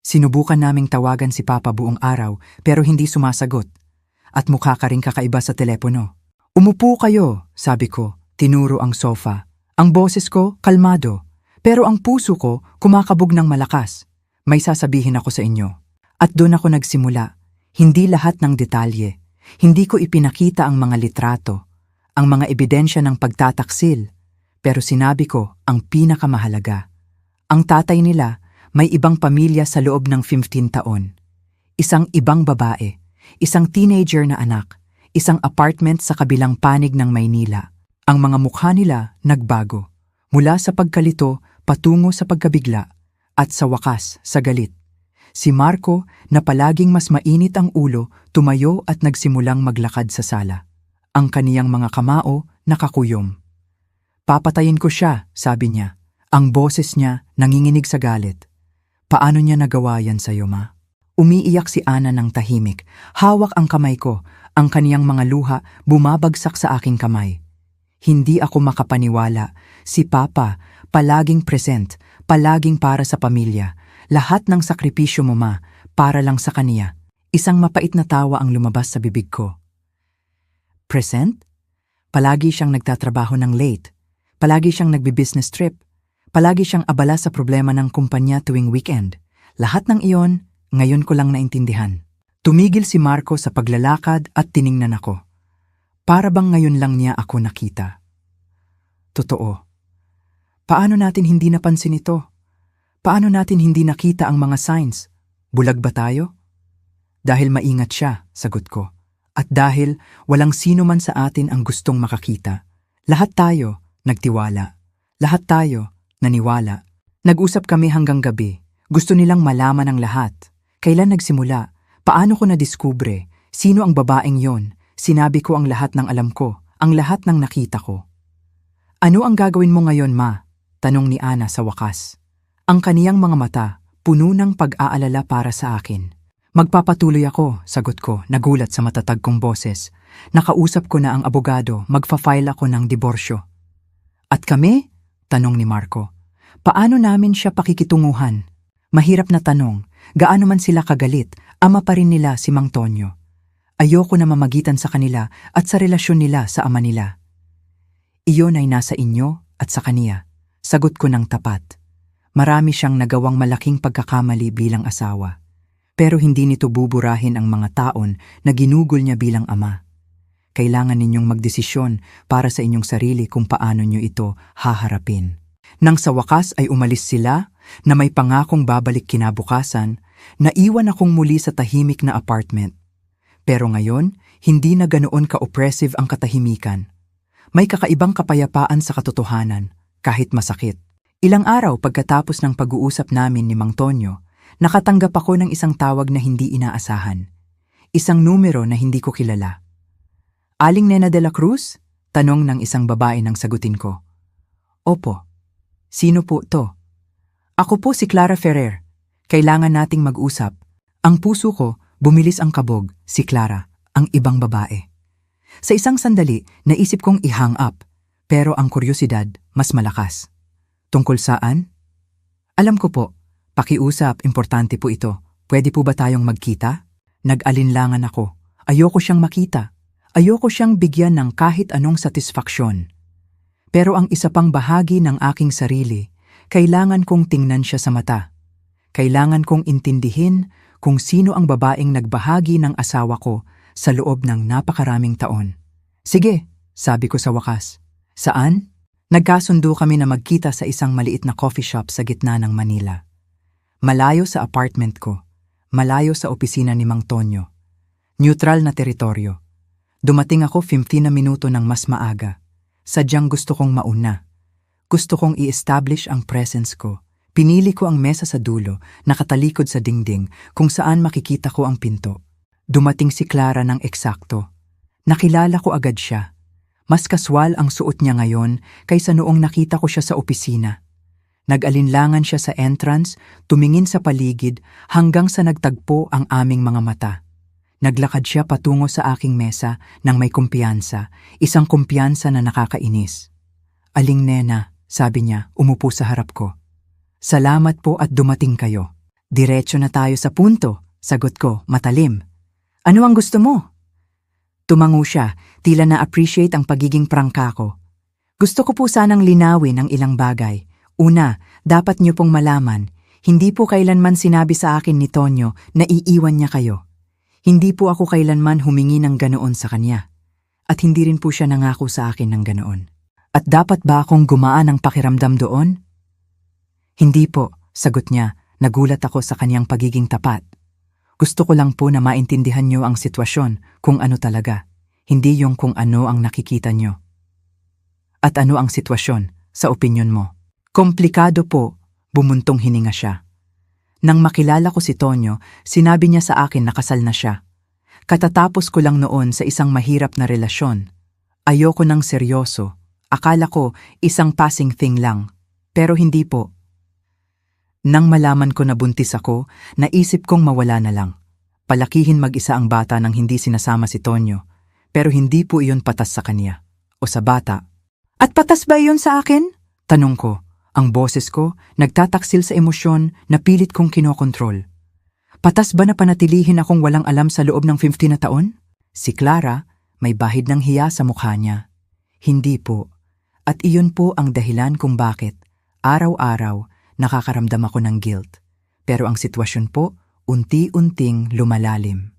Sinubukan naming tawagan si Papa buong araw pero hindi sumasagot. At mukha ka rin kakaiba sa telepono. Umupo kayo, sabi ko, tinuro ang sofa. Ang boses ko, kalmado. Pero ang puso ko, kumakabog ng malakas. May sasabihin ako sa inyo. At doon ako nagsimula. Hindi lahat ng detalye. Hindi ko ipinakita ang mga litrato, ang mga ebidensya ng pagtataksil. Pero sinabi ko ang pinakamahalaga. Ang tatay nila, may ibang pamilya sa loob ng 15 taon. Isang ibang babae, isang teenager na anak, isang apartment sa kabilang panig ng Maynila. Ang mga mukha nila nagbago. Mula sa pagkalito patungo sa pagkabigla at sa wakas sa galit. Si Marco na palaging mas mainit ang ulo tumayo at nagsimulang maglakad sa sala. Ang kaniyang mga kamao nakakuyom. Papatayin ko siya, sabi niya. Ang boses niya nanginginig sa galit. Paano niya nagawa yan sa'yo, ma? Umiiyak si Ana ng tahimik. Hawak ang kamay ko. Ang kaniyang mga luha bumabagsak sa aking kamay. Hindi ako makapaniwala. Si Papa, palaging present, palaging para sa pamilya. Lahat ng sakripisyo mo, ma, para lang sa kaniya. Isang mapait na tawa ang lumabas sa bibig ko. Present? Palagi siyang nagtatrabaho ng late. Palagi siyang nagbi-business trip. Palagi siyang abala sa problema ng kumpanya tuwing weekend. Lahat ng iyon, ngayon ko lang naintindihan. Tumigil si Marco sa paglalakad at tiningnan ako. Para bang ngayon lang niya ako nakita. Totoo. Paano natin hindi napansin ito? Paano natin hindi nakita ang mga signs? Bulag ba tayo? Dahil maingat siya, sagot ko. At dahil walang sino man sa atin ang gustong makakita. Lahat tayo nagtiwala. Lahat tayo naniwala. Nag-usap kami hanggang gabi. Gusto nilang malaman ang lahat. Kailan nagsimula? Paano ko nadiskubre? Sino ang babaeng yon? Sinabi ko ang lahat ng alam ko, ang lahat ng nakita ko. Ano ang gagawin mo ngayon, ma? Tanong ni Ana sa wakas. Ang kaniyang mga mata, puno ng pag-aalala para sa akin. Magpapatuloy ako, sagot ko, nagulat sa matatag kong boses. Nakausap ko na ang abogado, magfa-file ako ng diborsyo. At kami? Tanong ni Marco. Paano namin siya pakikitunguhan? Mahirap na tanong, gaano man sila kagalit, ama pa rin nila si Mang Tonyo. Ayoko na mamagitan sa kanila at sa relasyon nila sa ama nila. Iyon ay nasa inyo at sa kaniya. Sagot ko ng tapat. Marami siyang nagawang malaking pagkakamali bilang asawa. Pero hindi nito buburahin ang mga taon na ginugol niya bilang ama. Kailangan ninyong magdesisyon para sa inyong sarili kung paano niyo ito haharapin. Nang sa wakas ay umalis sila na may pangakong babalik kinabukasan, naiwan akong muli sa tahimik na apartment. Pero ngayon, hindi na ganoon ka-oppressive ang katahimikan. May kakaibang kapayapaan sa katotohanan, kahit masakit. Ilang araw pagkatapos ng pag-uusap namin ni Mang Tonyo, nakatanggap ako ng isang tawag na hindi inaasahan. Isang numero na hindi ko kilala. Aling Nena de la Cruz? Tanong ng isang babae nang sagutin ko. Opo. Sino po to? Ako po si Clara Ferrer. Kailangan nating mag-usap. Ang puso ko, bumilis ang kabog, si Clara, ang ibang babae. Sa isang sandali, naisip kong i-hang up, pero ang kuryosidad mas malakas. Tungkol saan? Alam ko po, pakiusap, importante po ito. Pwede po ba tayong magkita? Nag-alinlangan ako. Ayoko siyang makita. Ayoko siyang bigyan ng kahit anong satisfaksyon. Pero ang isa pang bahagi ng aking sarili, kailangan kong tingnan siya sa mata. Kailangan kong intindihin kung sino ang babaeng nagbahagi ng asawa ko sa loob ng napakaraming taon. Sige, sabi ko sa wakas. Saan? Nagkasundo kami na magkita sa isang maliit na coffee shop sa gitna ng Manila. Malayo sa apartment ko, malayo sa opisina ni Mang Tonyo. Neutral na teritoryo. Dumating ako 15 na minuto ng mas maaga. Sadyang gusto kong mauna. Gusto kong i-establish ang presence ko. Pinili ko ang mesa sa dulo, nakatalikod sa dingding, kung saan makikita ko ang pinto. Dumating si Clara ng eksakto. Nakilala ko agad siya. Mas kaswal ang suot niya ngayon kaysa noong nakita ko siya sa opisina. Nag-alinlangan siya sa entrance, tumingin sa paligid hanggang sa nagtagpo ang aming mga mata. Naglakad siya patungo sa aking mesa nang may kumpiyansa, isang kumpiyansa na nakakainis. Aling Nena, sabi niya, umupo sa harap ko. Salamat po at dumating kayo. Diretso na tayo sa punto, sagot ko, matalim. Ano ang gusto mo? Tumango siya, tila na-appreciate ang pagiging prangka ko. Gusto ko po sanang linawin ang ilang bagay. Una, dapat niyo pong malaman, hindi po kailanman sinabi sa akin ni Tonyo na iiwan niya kayo. Hindi po ako kailanman humingi ng ganoon sa kanya. At hindi rin po siya nangako sa akin ng ganoon. At dapat ba akong gumaan ang pakiramdam doon? Hindi po, sagot niya, nagulat ako sa kanyang pagiging tapat. Gusto ko lang po na maintindihan niyo ang sitwasyon kung ano talaga, hindi yung kung ano ang nakikita niyo. At ano ang sitwasyon, sa opinyon mo? Komplikado po, bumuntong hininga siya. Nang makilala ko si Tonyo, sinabi niya sa akin na kasal na siya. Katatapos ko lang noon sa isang mahirap na relasyon. Ayoko ng seryoso. Akala ko isang passing thing lang. Pero hindi po. Nang malaman ko na buntis ako, naisip kong mawala na lang. Palakihin mag-isa ang bata nang hindi sinasama si Tonyo. Pero hindi po iyon patas sa kanya. O sa bata. At patas ba iyon sa akin? Tanong ko. Ang boses ko, nagtataksil sa emosyon na pilit kong kinokontrol. Patas ba na panatilihin akong walang alam sa loob ng 15 na taon? Si Clara, may bahid ng hiya sa mukha niya. Hindi po. At iyon po ang dahilan kung bakit, araw-araw, nakakaramdam ako ng guilt. Pero ang sitwasyon po, unti-unting lumalalim.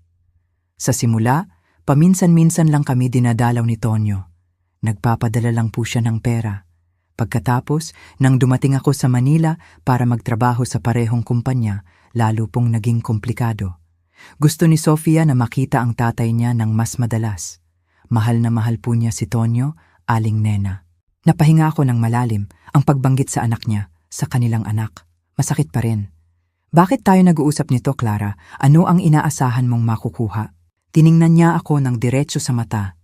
Sa simula, paminsan-minsan lang kami dinadalaw ni Tonyo. Nagpapadala lang po siya ng pera. Pagkatapos, nang dumating ako sa Manila para magtrabaho sa parehong kumpanya, lalo pong naging komplikado. Gusto ni Sofia na makita ang tatay niya ng mas madalas. Mahal na mahal po niya si Tonyo, Aling Nena. Napahinga ako ng malalim ang pagbanggit sa anak niya, sa kanilang anak. Masakit pa rin. Bakit tayo nag-uusap nito, Clara? Ano ang inaasahan mong makukuha? Tiningnan niya ako ng diretso sa mata.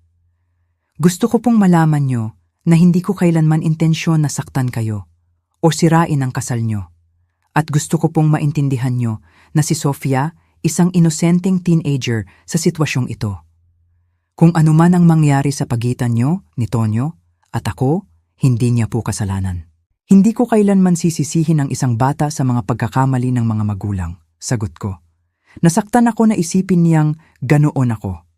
Gusto ko pong malaman niyo na hindi ko kailanman intensyon na saktan kayo o sirain ang kasal niyo. At gusto ko pong maintindihan niyo na si Sofia isang inosenteng teenager sa sitwasyong ito. Kung ano man ang mangyari sa pagitan niyo ni Tonyo at ako, hindi niya po kasalanan. Hindi ko kailanman sisisihin ang isang bata sa mga pagkakamali ng mga magulang, sagot ko. Nasaktan ako na isipin niyang ganoon ako.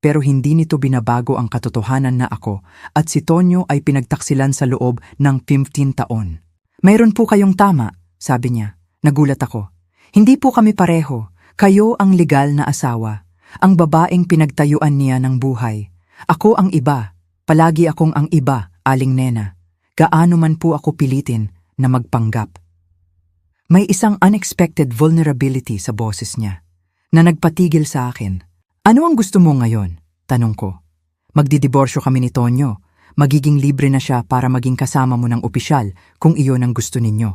Pero hindi nito binabago ang katotohanan na ako at si Tonyo ay pinagtaksilan sa loob ng 15 taon. Mayroon po kayong tama, sabi niya. Nagulat ako. Hindi po kami pareho. Kayo ang legal na asawa. Ang babaeng pinagtayuan niya ng buhay. Ako ang iba. Palagi akong ang iba, Aling Nena. Gaano man po ako pilitin na magpanggap. May isang unexpected vulnerability sa boses niya na nagpatigil sa akin. Ano ang gusto mo ngayon? Tanong ko. Magdidiborsyo kami ni Tonyo. Magiging libre na siya para maging kasama mo ng opisyal kung iyon ang gusto ninyo.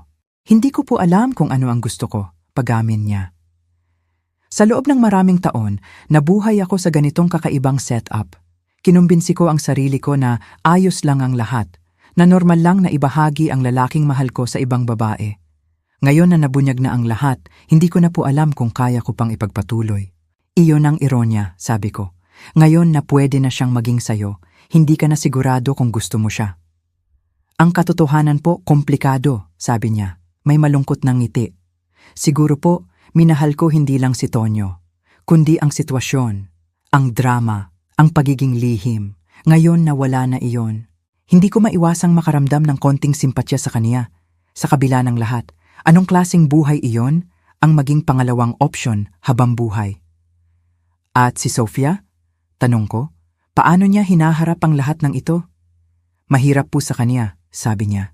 Hindi ko po alam kung ano ang gusto ko, pag-amin niya. Sa loob ng maraming taon, nabuhay ako sa ganitong kakaibang setup. Kinumbinsi ko ang sarili ko na ayos lang ang lahat, na normal lang na ibahagi ang lalaking mahal ko sa ibang babae. Ngayon na nabunyag na ang lahat, hindi ko na po alam kung kaya ko pang ipagpatuloy. Iyon ang ironya, sabi ko. Ngayon na pwede na siyang maging sayo, hindi ka na sigurado kung gusto mo siya. Ang katotohanan po, komplikado, sabi niya. May malungkot na ngiti. Siguro po, minahal ko hindi lang si Tonyo, kundi ang sitwasyon, ang drama, ang pagiging lihim. Ngayon na wala na iyon, hindi ko maiwasang makaramdam ng konting simpatya sa kaniya. Sa kabila ng lahat, anong klaseng buhay iyon ang maging pangalawang opsyon habang buhay? At si Sofia? Tanong ko, paano niya hinaharap ang lahat ng ito? Mahirap po sa kaniya, sabi niya.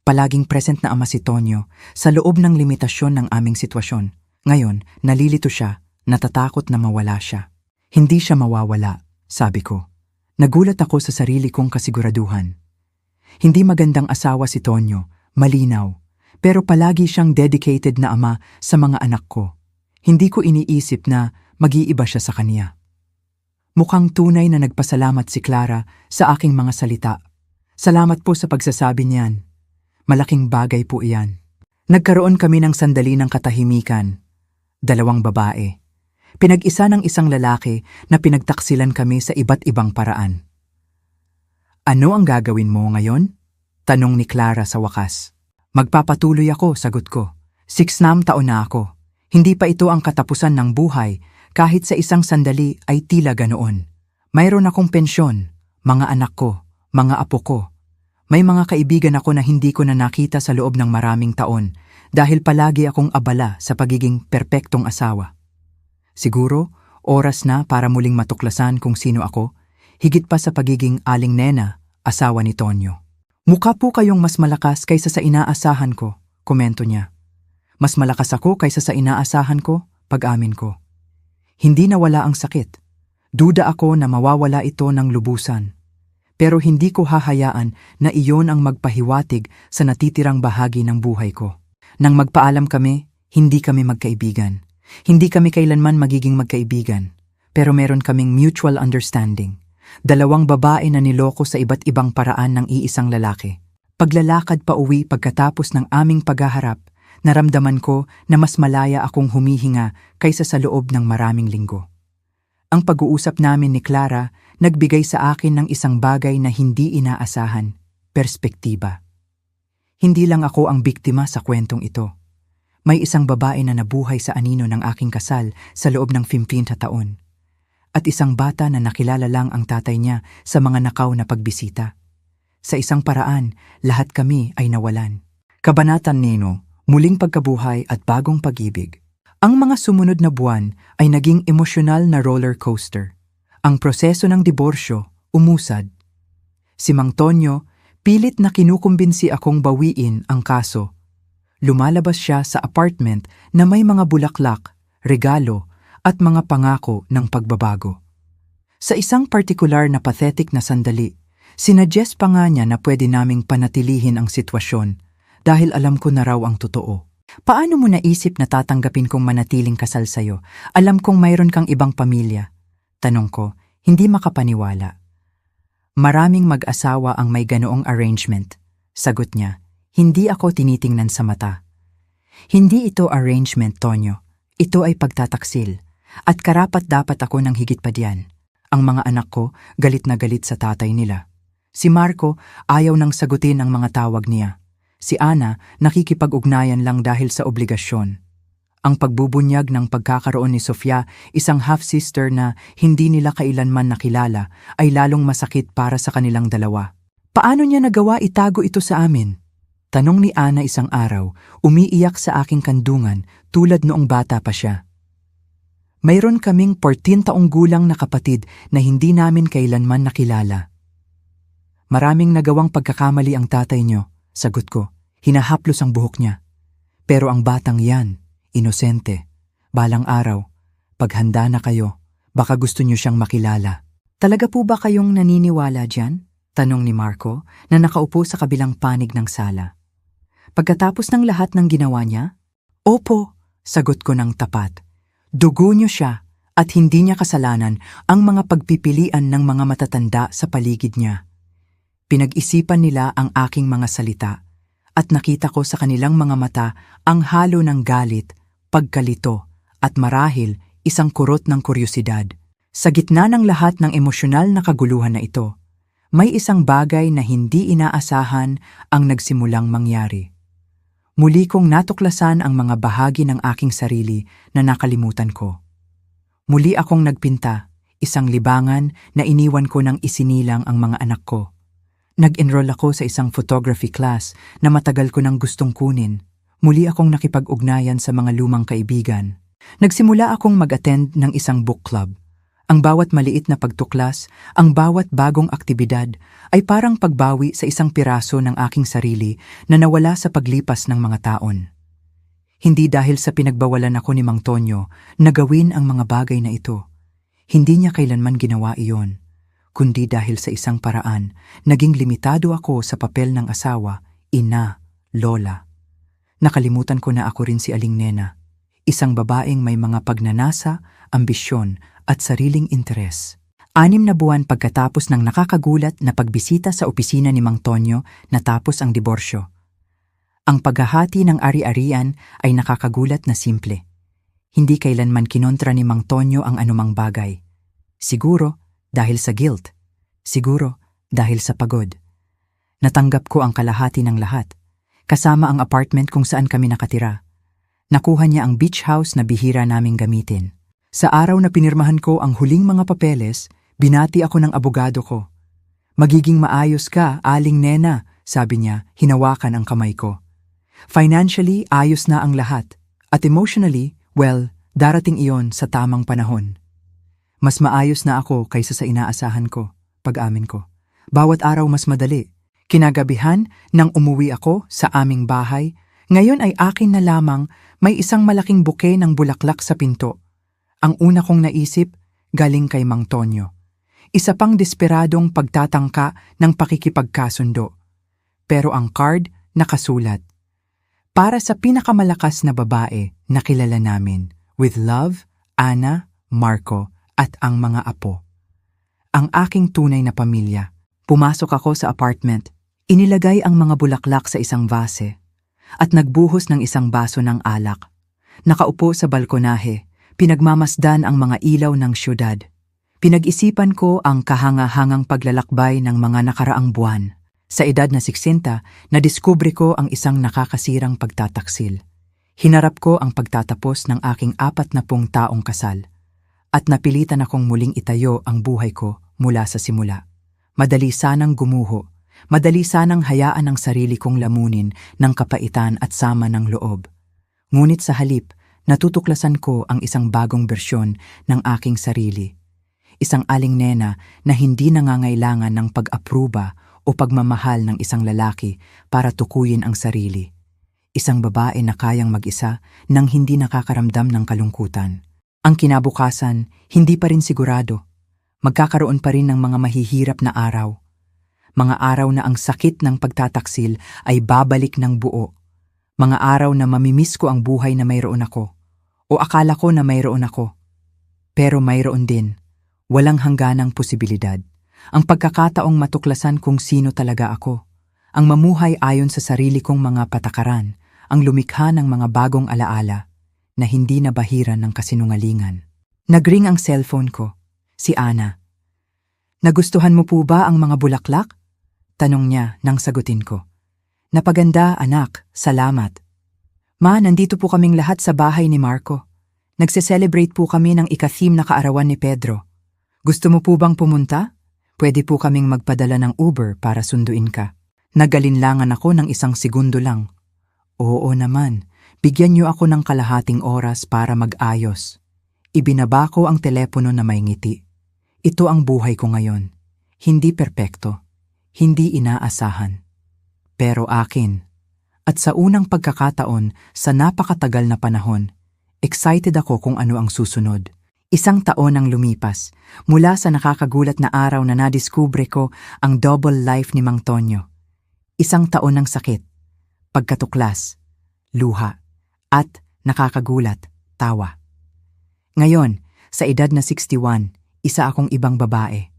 Palaging present na ama si Tonyo sa loob ng limitasyon ng aming sitwasyon. Ngayon, nalilito siya, natatakot na mawala siya. Hindi siya mawawala, sabi ko. Nagulat ako sa sarili kong kasiguraduhan. Hindi magandang asawa si Tonyo, malinaw, pero palagi siyang dedicated na ama sa mga anak ko. Hindi ko iniisip na mag-iiba siya sa kaniya. Mukhang tunay na nagpasalamat si Clara sa aking mga salita. Salamat po sa pagsasabi niyan. Malaking bagay po iyan. Nagkaroon kami ng sandali ng katahimikan. 2 babae. Pinag-isa ng isang lalaki na pinagtaksilan kami sa iba't ibang paraan. Ano ang gagawin mo ngayon? Tanong ni Clara sa wakas. Magpapatuloy ako, sagot ko. 6 taon na ako. Hindi pa ito ang katapusan ng buhay, kahit sa isang sandali ay tila ganoon. Mayroon akong pensyon, mga anak ko, mga apo ko. May mga kaibigan ako na hindi ko na nakita sa loob ng maraming taon dahil palagi akong abala sa pagiging perpektong asawa. Siguro, oras na para muling matuklasan kung sino ako, higit pa sa pagiging aling nena, asawa ni Tonyo. Mukha po kayong mas malakas kaysa sa inaasahan ko, komento niya. Mas malakas ako kaysa sa inaasahan ko, pag-amin ko. Hindi nawala ang sakit. Duda ako na mawawala ito ng lubusan. Pero hindi ko hahayaan na iyon ang magpahiwatig sa natitirang bahagi ng buhay ko. Nang magpaalam kami, hindi kami magkaibigan. Hindi kami kailanman magiging magkaibigan. Pero meron kaming mutual understanding. 2 babae na niloko sa iba't ibang paraan ng iisang lalaki. Paglalakad pa uwi pagkatapos ng aming paghaharap, naramdaman ko na mas malaya akong humihinga kaysa sa loob ng maraming linggo. Ang pag-uusap namin ni Clara nagbigay sa akin ng isang bagay na hindi inaasahan, perspektiba. Hindi lang ako ang biktima sa kwentong ito. May isang babae na nabuhay sa anino ng aking kasal sa loob ng 15 taon. At isang bata na nakilala lang ang tatay niya sa mga nakaw na pagbisita. Sa isang paraan, lahat kami ay nawalan. Kabanatan 9, muling pagkabuhay at bagong pag-ibig. Ang mga sumunod na buwan ay naging emosyonal na roller coaster. Ang proseso ng diborsyo, umusad. Si Mang Tonyo, pilit na kinukumbinsi akong bawiin ang kaso. Lumalabas siya sa apartment na may mga bulaklak, regalo, at mga pangako ng pagbabago. Sa isang partikular na pathetic na sandali, sinuggest pa nga niya na pwede naming panatilihin ang sitwasyon dahil alam ko na raw ang totoo. Paano mo naisip na tatanggapin kong manatiling kasal sa'yo? Alam kong mayroon kang ibang pamilya. Tanong ko, hindi makapaniwala. Maraming mag-asawa ang may ganoong arrangement. Sagot niya, hindi ako tinitingnan sa mata. Hindi ito arrangement, Tonyo. Ito ay pagtataksil. At karapat-dapat ako ng higit pa diyan. Ang mga anak ko, galit na galit sa tatay nila. Si Marco, ayaw nang sagutin ang mga tawag niya. Si Ana, nakikipag-ugnayan lang dahil sa obligasyon. Ang pagbubunyag ng pagkakaroon ni Sofia, isang half-sister na hindi nila kailanman nakilala, ay lalong masakit para sa kanilang dalawa. Paano niya nagawa itago ito sa amin? Tanong ni Ana isang araw, umiiyak sa aking kandungan tulad noong bata pa siya. Mayroon kaming 14 taong gulang na kapatid na hindi namin kailanman nakilala. Maraming nagawang pagkakamali ang tatay niyo, sagot ko. Hinahaplos ang buhok niya. Pero ang batang yan, inosente. Balang araw, paghanda na kayo, baka gusto niyo siyang makilala. Talaga po ba kayong naniniwala dyan? Tanong ni Marco na nakaupo sa kabilang panig ng sala. Pagkatapos ng lahat ng ginawa niya? Opo, sagot ko ng tapat. Dugo niyo siya at hindi niya kasalanan ang mga pagpipilian ng mga matatanda sa paligid niya. Pinag-isipan nila ang aking mga salita at nakita ko sa kanilang mga mata ang halo ng galit, pagkalito at marahil isang kurot ng kuryosidad. Sa gitna ng lahat ng emosyonal na kaguluhan na ito, may isang bagay na hindi inaasahan ang nagsimulang mangyari. Muli kong natuklasan ang mga bahagi ng aking sarili na nakalimutan ko. Muli akong nagpinta, isang libangan na iniwan ko nang isinilang ang mga anak ko. Nag-enroll ako sa isang photography class na matagal ko nang gustong kunin. Muli akong nakipag-ugnayan sa mga lumang kaibigan. Nagsimula akong mag-attend ng isang book club. Ang bawat maliit na pagtuklas, ang bawat bagong aktibidad ay parang pagbawi sa isang piraso ng aking sarili na nawala sa paglipas ng mga taon. Hindi dahil sa pinagbawalan ako ni Mang Tonyo na gawin ang mga bagay na ito. Hindi niya kailanman ginawa iyon, kundi dahil sa isang paraan, naging limitado ako sa papel ng asawa, ina, lola. Nakalimutan ko na ako rin si Aling Nena, isang babaeng may mga pagnanasa, ambisyon, at sariling interes. 6 na buwan pagkatapos ng nakakagulat na pagbisita sa opisina ni Mang Tonyo natapos ang diborsyo. Ang paghahati ng ari-arian ay nakakagulat na simple. Hindi kailanman kinontra ni Mang Tonyo ang anumang bagay. Siguro dahil sa guilt. Siguro dahil sa pagod. Natanggap ko ang kalahati ng lahat, kasama ang apartment kung saan kami nakatira. Nakuha niya ang beach house na bihira naming gamitin. Sa araw na pinirmahan ko ang huling mga papeles, binati ako ng abogado ko. Magiging maayos ka, Aling Nena, sabi niya, hinawakan ang kamay ko. Financially, ayos na ang lahat. At emotionally, well, darating iyon sa tamang panahon. Mas maayos na ako kaysa sa inaasahan ko, pag-amin ko. Bawat araw mas madali. Kinagabihan, nang umuwi ako sa aming bahay, ngayon ay akin na lamang may isang malaking buke ng bulaklak sa pinto. Ang una kong naisip, galing kay Mang Tonyo. Isa pang desperadong pagtatangka ng pakikipagkasundo. Pero ang card nakasulat. Para sa pinakamalakas na babae na kilala namin, with love, Ana, Marco, at ang mga apo. Ang aking tunay na pamilya. Pumasok ako sa apartment. Inilagay ang mga bulaklak sa isang vase. At nagbuhos ng isang baso ng alak. Nakaupo sa balkonahe. Pinagmamasdan ang mga ilaw ng syudad. Pinag-isipan ko ang kahanga-hangang paglalakbay ng mga nakaraang buwan. Sa edad na 60, nadiskubre ko ang isang nakakasirang pagtataksil. Hinarap ko ang pagtatapos ng aking 40 taong kasal. At napilitan akong muling itayo ang buhay ko mula sa simula. Madali sanang gumuho. Madali sanang hayaan ang sarili kong lamunin ng kapaitan at sama ng loob. Ngunit sa halip, natutuklasan ko ang isang bagong bersyon ng aking sarili. Isang Aling Nena na hindi nangangailangan ng pag-apruba o pagmamahal ng isang lalaki para tukuyin ang sarili. Isang babae na kayang mag-isa nang hindi nakakaramdam ng kalungkutan. Ang kinabukasan, hindi pa rin sigurado. Magkakaroon pa rin ng mga mahihirap na araw. Mga araw na ang sakit ng pagtataksil ay babalik ng buo. Mga araw na mamimiss ko ang buhay na mayroon ako. O akala ko na mayroon ako. Pero mayroon din. Walang hangganang posibilidad. Ang pagkakataong matuklasan kung sino talaga ako. Ang mamuhay ayon sa sarili kong mga patakaran. Ang lumikha ng mga bagong alaala na hindi nabahiran ng kasinungalingan. Nagring ang cellphone ko. Si Ana. Nagustuhan mo po ba ang mga bulaklak? Tanong niya nang sagutin ko. Napaganda, anak. Salamat. Ma, nandito po kaming lahat sa bahay ni Marco. Nagse-celebrate po kami ng ika-theme na kaarawan ni Pedro. Gusto mo po bang pumunta? Pwede po kaming magpadala ng Uber para sunduin ka. Nagalinlangan ako ng 1 segundo lang. Oo naman, bigyan niyo ako ng kalahating oras para mag-ayos. Ibinaba ko ang telepono na may ngiti. Ito ang buhay ko ngayon. Hindi perpekto. Hindi inaasahan. Pero akin. At sa unang pagkakataon, sa napakatagal na panahon, excited ako kung ano ang susunod. 1 taon ang lumipas, mula sa nakakagulat na araw na nadiskubre ko ang double life ni Mang Tonyo. 1 taon ng sakit, pagkatuklas, luha, at nakakagulat, tawa. Ngayon, sa edad na 61, isa akong ibang babae.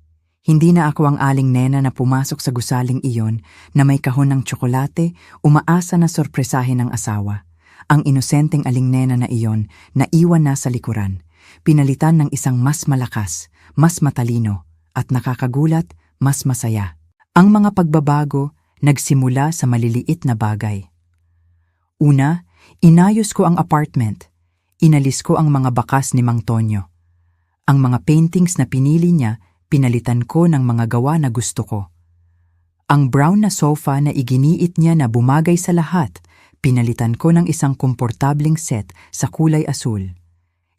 Hindi na ako ang Aling Nena na pumasok sa gusaling iyon na may kahon ng tsokolate, umaasa na sorpresahin ng asawa. Ang inosenteng Aling Nena na iyon na iwan na sa likuran. pinalitan ng isang mas malakas, mas matalino, at nakakagulat, mas masaya. Ang mga pagbabago nagsimula sa maliliit na bagay. Una, inayos ko ang apartment. Inalis ko ang mga bakas ni Mang Tonyo. Ang mga paintings na pinili niya, pinalitan ko ng mga gawa na gusto ko. Ang brown na sofa na iginiit niya na bumagay sa lahat, pinalitan ko ng isang komportabling set sa kulay asul.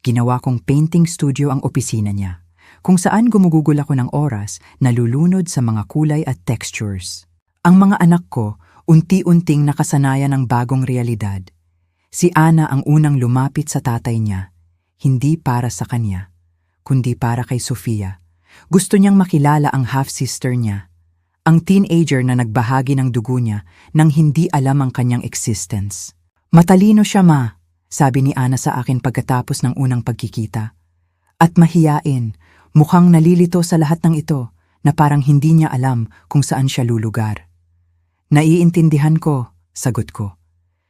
Ginawa kong painting studio ang opisina niya, kung saan gumugugol ako ng oras na lulunod sa mga kulay at textures. Ang mga anak ko, unti-unting nakasanayan ng bagong realidad. Si Ana ang unang lumapit sa tatay niya, hindi para sa kanya, kundi para kay Sofia. Gusto niyang makilala ang half-sister niya, ang teenager na nagbahagi ng dugo niya nang hindi alam ang kanyang existence. "Matalino siya, ma," sabi ni Ana sa akin pagkatapos ng unang pagkikita. "At mahiyain, mukhang nalilito sa lahat ng ito na parang hindi niya alam kung saan siya lulugar." "Naiintindihan ko," sagot ko.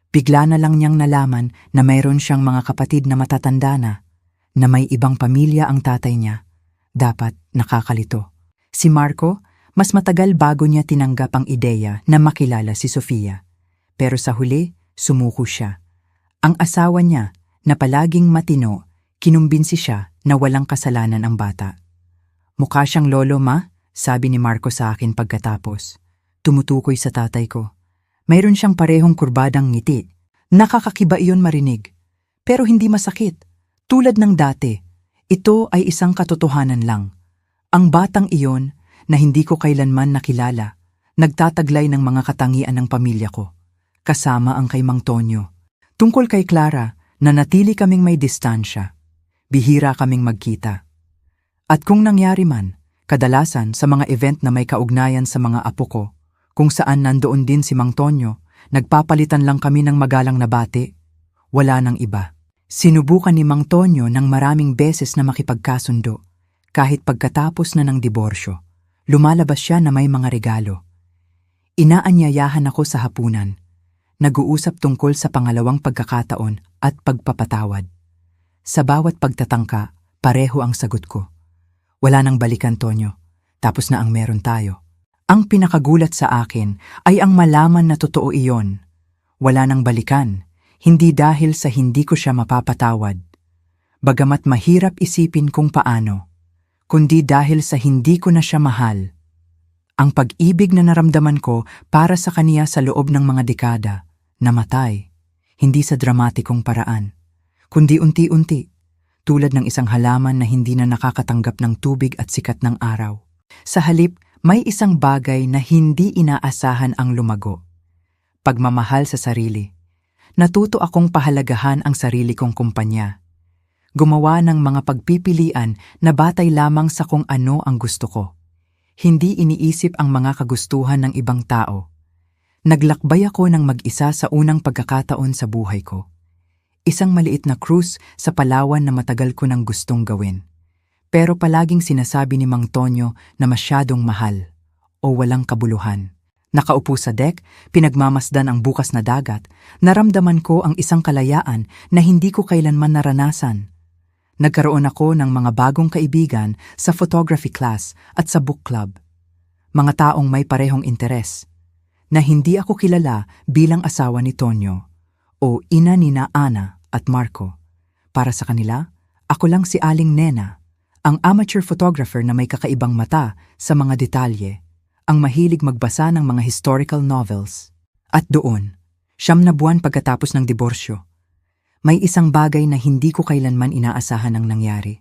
Bigla na lang niyang nalaman na mayroon siyang mga kapatid na matatanda na may ibang pamilya ang tatay niya. Dapat nakakalito. Si Marco, mas matagal bago niya tinanggap ang ideya na makilala si Sofia. Pero sa huli, sumuko siya. Ang asawa niya, na palaging matino, kinumbinsi siya na walang kasalanan ang bata. "Mukha siyang lolo, ma," sabi ni Marco sa akin pagkatapos. Tumutukoy sa tatay ko. Mayroon siyang parehong kurbadang ngiti. Nakakakiba iyon marinig. Pero hindi masakit. Tulad ng dati, ito ay isang katotohanan lang. Ang batang iyon na hindi ko kailanman nakilala, nagtataglay ng mga katangian ng pamilya ko, kasama ang kay Mang Tonyo. Tungkol kay Clara, nanatili kaming may distansya. Bihira kaming magkita. At kung nangyari man, kadalasan sa mga event na may kaugnayan sa mga apo ko, kung saan nandoon din si Mang Tonyo, nagpapalitan lang kami ng magalang na bati. Wala nang iba. Sinubukan ni Mang Tonyo ng maraming beses na makipagkasundo. Kahit pagkatapos na ng diborsyo, lumalabas siya na may mga regalo. Inaanyayahan ako sa hapunan. Nag-uusap tungkol sa pangalawang pagkakataon at pagpapatawad. Sa bawat pagtatangka, pareho ang sagot ko. Wala nang balikan, Tonyo. Tapos na ang meron tayo. Ang pinakagulat sa akin ay ang malaman na totoo iyon. Wala nang balikan, hindi dahil sa hindi ko siya mapapatawad. Bagamat mahirap isipin kung paano, kundi dahil sa hindi ko na siya mahal. Ang pag-ibig na naramdaman ko para sa kaniya sa loob ng mga dekada, namatay, hindi sa dramatikong paraan, kundi unti-unti, tulad ng isang halaman na hindi na nakakatanggap ng tubig at sikat ng araw. Sa halip, may isang bagay na hindi inaasahan ang lumago. Pagmamahal sa sarili. Natuto akong pahalagahan ang sarili kong kumpanya. Gumawa ng mga pagpipilian na batay lamang sa kung ano ang gusto ko. Hindi iniisip ang mga kagustuhan ng ibang tao. Naglakbay ako ng mag-isa sa unang pagkakataon sa buhay ko. Isang maliit na cruise sa Palawan na matagal ko nang gustong gawin. Pero palaging sinasabi ni Mang Tonyo na masyadong mahal o walang kabuluhan. Nakaupo sa deck, pinagmamasdan ang bukas na dagat, naramdaman ko ang isang kalayaan na hindi ko kailanman naranasan. Nagkaroon ako ng mga bagong kaibigan sa photography class at sa book club. Mga taong may parehong interes, na hindi ako kilala bilang asawa ni Tonyo o ina ni na Ana at Marco. Para sa kanila, ako lang si Aling Nena, ang amateur photographer na may kakaibang mata sa mga detalye, ang mahilig magbasa ng mga historical novels. At doon, 9 na buwan pagkatapos ng diborsyo, may isang bagay na hindi ko kailanman inaasahan ang nangyari.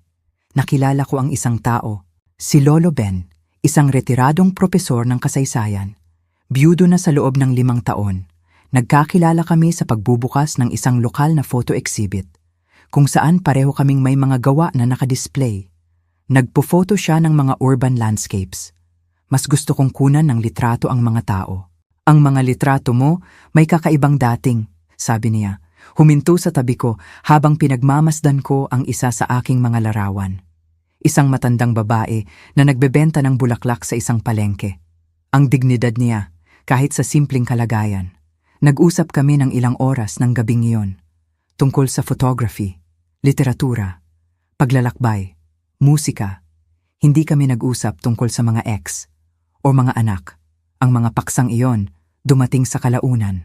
Nakilala ko ang isang tao, si Lolo Ben, isang retiradong propesor ng kasaysayan. Biyudo na sa loob ng 5 taon. Nagkakilala kami sa pagbubukas ng isang lokal na photo exhibit, kung saan pareho kaming may mga gawa na nakadisplay. Nagpo-photo siya ng mga urban landscapes. Mas gusto kong kunan ng litrato ang mga tao. "Ang mga litrato mo may kakaibang dating," sabi niya. Huminto sa tabi ko habang pinagmamasdan ko ang isa sa aking mga larawan. Isang matandang babae na nagbebenta ng bulaklak sa isang palengke. Ang dignidad niya, kahit sa simpleng kalagayan. Nag-usap kami ng ilang oras ng gabing iyon, tungkol sa photography, literatura, Paglalakbay, musika. Hindi kami nag-usap tungkol sa mga ex o mga anak. Ang mga paksang iyon dumating sa kalaunan.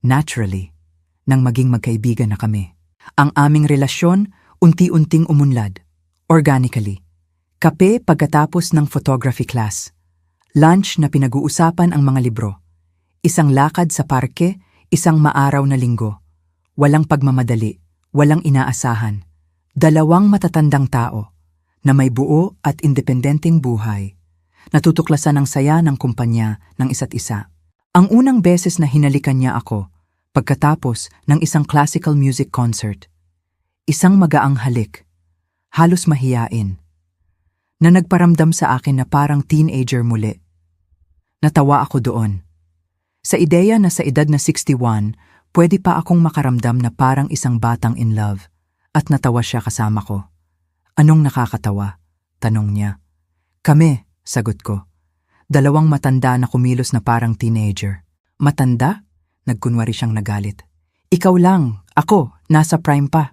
Naturally, nang maging magkaibigan na kami. Ang aming relasyon unti-unting umunlad. Organically. Kape pagkatapos ng photography class. Lunch na pinag-uusapan ang mga libro. Isang lakad sa parke, isang maaraw na linggo. Walang pagmamadali, walang inaasahan. Dalawang matatandang tao na may buo at independenteng buhay. Natutuklasan ang saya ng kumpanya ng isa't isa. Ang unang beses na hinalikan niya ako, pagkatapos ng isang classical music concert. Isang magaang halik, halos mahiyain, na nagparamdam sa akin na parang teenager muli. Natawa ako doon. Sa ideya na sa edad na 61, pwede pa akong makaramdam na parang isang batang in love. At natawa siya kasama ko. Anong nakakatawa? Tanong niya. Kami, sagot ko. Dalawang matanda na kumilos na parang teenager. Matanda? Nagkunwari siyang nagalit. Ikaw lang, ako, nasa prime pa.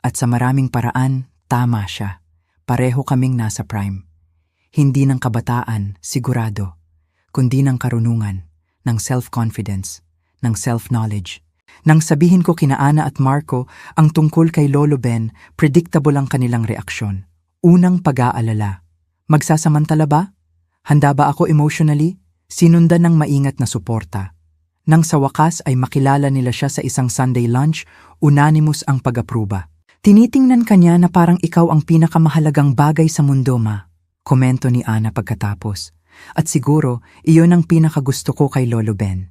At sa maraming paraan, tama siya. Pareho kaming nasa prime. Hindi ng kabataan, sigurado, kundi ng karunungan, ng self-confidence, ng self-knowledge. Nang sabihin ko kina Ana at Marco ang tungkol kay Lolo Ben, predictable ang kanilang reaksyon. Unang pag-aalala. Magsasamantala ba? Handa ba ako emotionally? Sinundan ng maingat na suporta. Nang sa wakas ay makilala nila siya sa isang Sunday lunch, unanimous ang pag-apruba. Tinitingnan kanya na parang ikaw ang pinakamahalagang bagay sa mundo, ma. Komento ni Ana pagkatapos. At siguro, iyon ang pinakagusto ko kay Lolo Ben.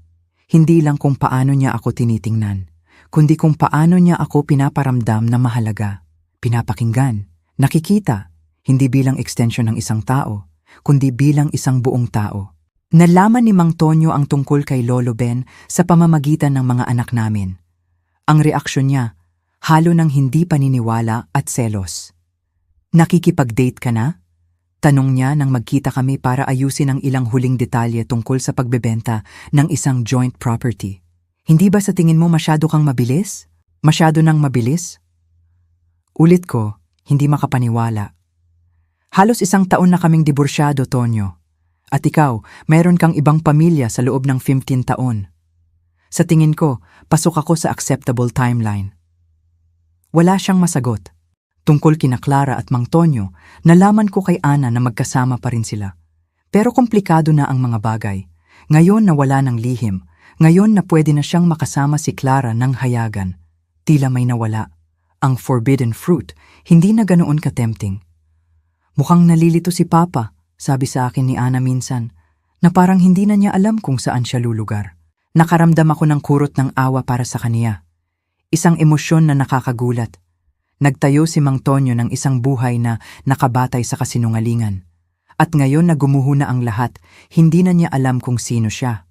Hindi lang kung paano niya ako tinitingnan, kundi kung paano niya ako pinaparamdam na mahalaga, pinapakinggan, nakikita, hindi bilang extension ng isang tao, kundi bilang isang buong tao. Nalaman ni Mang Tonyo ang tungkol kay Lolo Ben sa pamamagitan ng mga anak namin. Ang reaksyon niya, halo ng hindi paniniwala at selos. Nakikipag-date ka na? Tanong niya nang magkita kami para ayusin ang ilang huling detalye tungkol sa pagbebenta ng isang joint property. Hindi ba sa tingin mo masyado kang mabilis? Masyado nang mabilis? Ulit ko, hindi makapaniwala. Halos 1 taon na kaming diborsyado, Tonyo. At ikaw, mayroon kang ibang pamilya sa loob ng 15 taon. Sa tingin ko, pasok ako sa acceptable timeline. Wala siyang masagot. Tungkol kina Clara at Mang Tonyo, nalaman ko kay Ana na magkasama pa rin sila. Pero komplikado na ang mga bagay. Ngayon na wala ng lihim, ngayon na pwede na siyang makasama si Clara ng hayagan. Tila may nawala. Ang forbidden fruit, hindi na ganoon ka-tempting. Mukhang nalilito si Papa, sabi sa akin ni Ana minsan, na parang hindi na niya alam kung saan siya lulugar. Nakaramdam ako ng kurot ng awa para sa kaniya. Isang emosyon na nakakagulat. Nagtayo si Mang Tonyo ng isang buhay na nakabatay sa kasinungalingan. At ngayon na gumuho na ang lahat, hindi na niya alam kung sino siya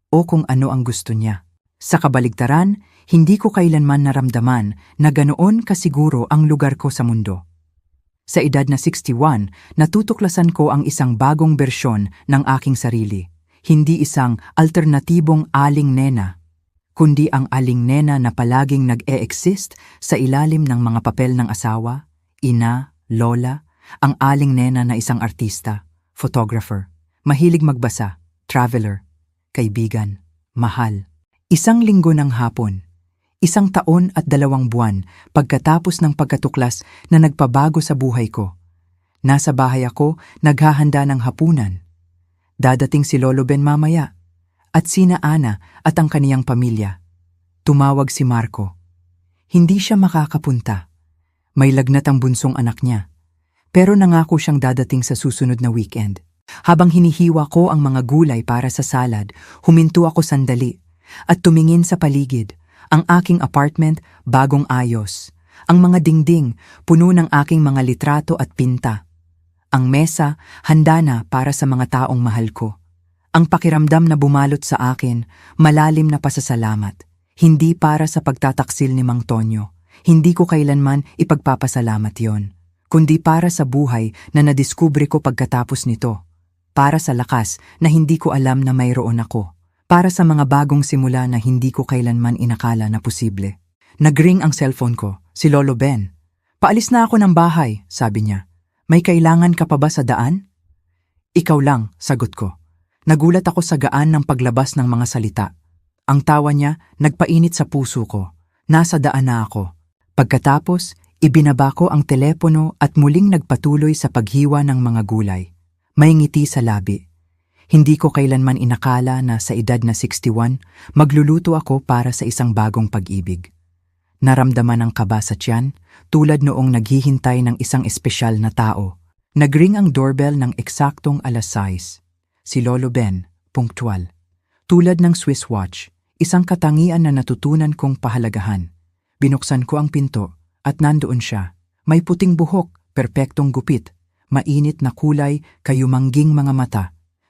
o kung ano ang gusto niya. Sa kabaligtaran, hindi ko kailanman naramdaman na ganoon kasiguro ang lugar ko sa mundo. Sa edad na 61, natutuklasan ko ang isang bagong bersyon ng aking sarili. Hindi isang alternatibong aling nena, kundi ang aling nena na palaging nag-e-exist sa ilalim ng mga papel ng asawa, ina, lola, ang aling nena na isang artista, photographer, mahilig magbasa, traveler, kaibigan, mahal. 1 linggo ng hapon, 1 taon at 2 buwan pagkatapos ng pagkatuklas na nagpabago sa buhay ko. Nasa bahay ako, naghahanda ng hapunan. Dadating si Lolo Ben mamaya. At sina Ana at ang kaniyang pamilya. Tumawag si Marco. Hindi siya makakapunta. May lagnat ang bunsong anak niya. Pero nangako siyang dadating sa susunod na weekend. Habang hinihiwa ko ang mga gulay para sa salad, huminto ako sandali at tumingin sa paligid. Ang aking apartment, bagong ayos. Ang mga dingding, puno ng aking mga litrato at pinta. Ang mesa, handa na para sa mga taong mahal ko. Ang pakiramdam na bumalot sa akin, malalim na pasasalamat. Hindi para sa pagtataksil ni Mang Tonyo. Hindi ko kailanman ipagpapasalamat yon. Kundi para sa buhay na nadiskubre ko pagkatapos nito. Para sa lakas na hindi ko alam na mayroon ako. Para sa mga bagong simula na hindi ko kailanman inakala na posible. Nagring ang cellphone ko, si Lolo Ben. Paalis na ako ng bahay, sabi niya. May kailangan ka pa ba sa daan? Ikaw lang, sagot ko. Nagulat ako sa gaan ng paglabas ng mga salita. Ang tawa niya nagpainit sa puso ko. Nasa daan na ako. Pagkatapos, ibinaba ko ang telepono at muling nagpatuloy sa paghiwa ng mga gulay. May ngiti sa labi. Hindi ko kailanman inakala na sa edad na 61, magluluto ako para sa isang bagong pag-ibig. Naramdaman ang kaba sa tiyan, tulad noong naghihintay ng isang espesyal na tao. Nagring ang doorbell ng eksaktong 6:00. Si Lolo Ben, punktual. Tulad ng Swiss watch, isang katangian na natutunan kong pahalagahan. Binuksan ko ang pinto at nandoon siya. May puting buhok, perpektong gupit, mainit na kulay, kayumangging mga mata.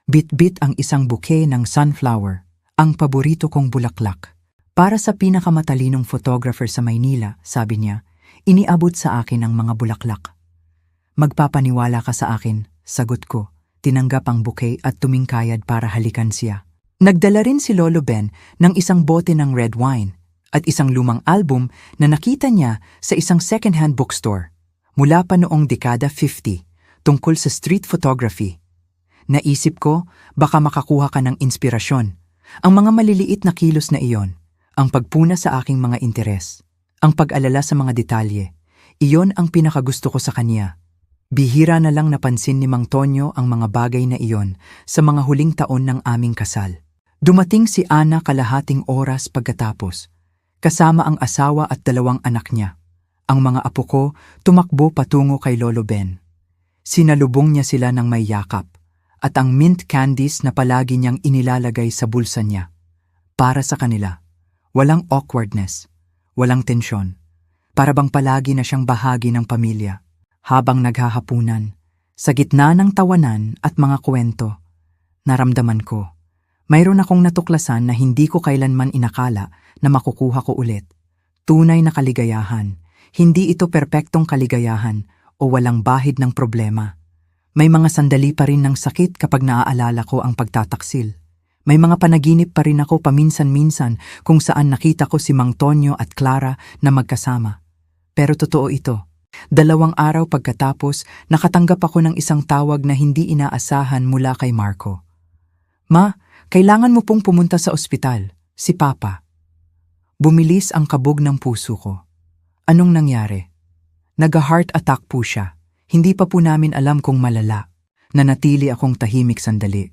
Bit-bit ang isang bouquet ng sunflower, ang paborito kong bulaklak. Para sa pinakamatalinong photographer sa Maynila, sabi niya, iniabot sa akin ang mga bulaklak. Magpapaniwala ka sa akin, sagot ko. Tinanggap ang bouquet at tumingkayad para halikan siya. Nagdala rin si Lolo Ben ng isang bote ng red wine at isang lumang album na nakita niya sa isang second-hand bookstore mula pa noong dekada 50 tungkol sa street photography. Naisip ko, baka makakuha ka ng inspirasyon. Ang mga maliliit na kilos na iyon, ang pagpuna sa aking mga interes, ang pag-alala sa mga detalye, iyon ang pinakagusto ko sa kanya. Bihira na lang napansin ni Mang Tonyo ang mga bagay na iyon sa mga huling taon ng aming kasal. Dumating si Ana kalahating oras pagkatapos, kasama ang asawa at 2 anak niya. Ang mga apo ko tumakbo patungo kay Lolo Ben. Sinalubong niya sila ng may yakap at ang mint candies na palagi niyang inilalagay sa bulsa niya. Para sa kanila, walang awkwardness, walang tensyon. Para bang palagi na siyang bahagi ng pamilya. Habang naghahapunan, sa gitna ng tawanan at mga kwento, naramdaman ko, mayroon akong natuklasan na hindi ko kailanman inakala na makukuha ko ulit. Tunay na kaligayahan, hindi ito perpektong kaligayahan o walang bahid ng problema. May mga sandali pa rin ng sakit kapag naaalala ko ang pagtataksil. May mga panaginip pa rin ako paminsan-minsan kung saan nakita ko si Mang Tonyo at Clara na magkasama. Pero totoo ito. 2 araw pagkatapos, nakatanggap ako ng isang tawag na hindi inaasahan mula kay Marco. Ma, kailangan mo pong pumunta sa ospital, si Papa. Bumilis ang kabog ng puso ko. Anong nangyari? Nag-heart attack po siya. Hindi pa po namin alam kung malala. Nanatili akong tahimik sandali.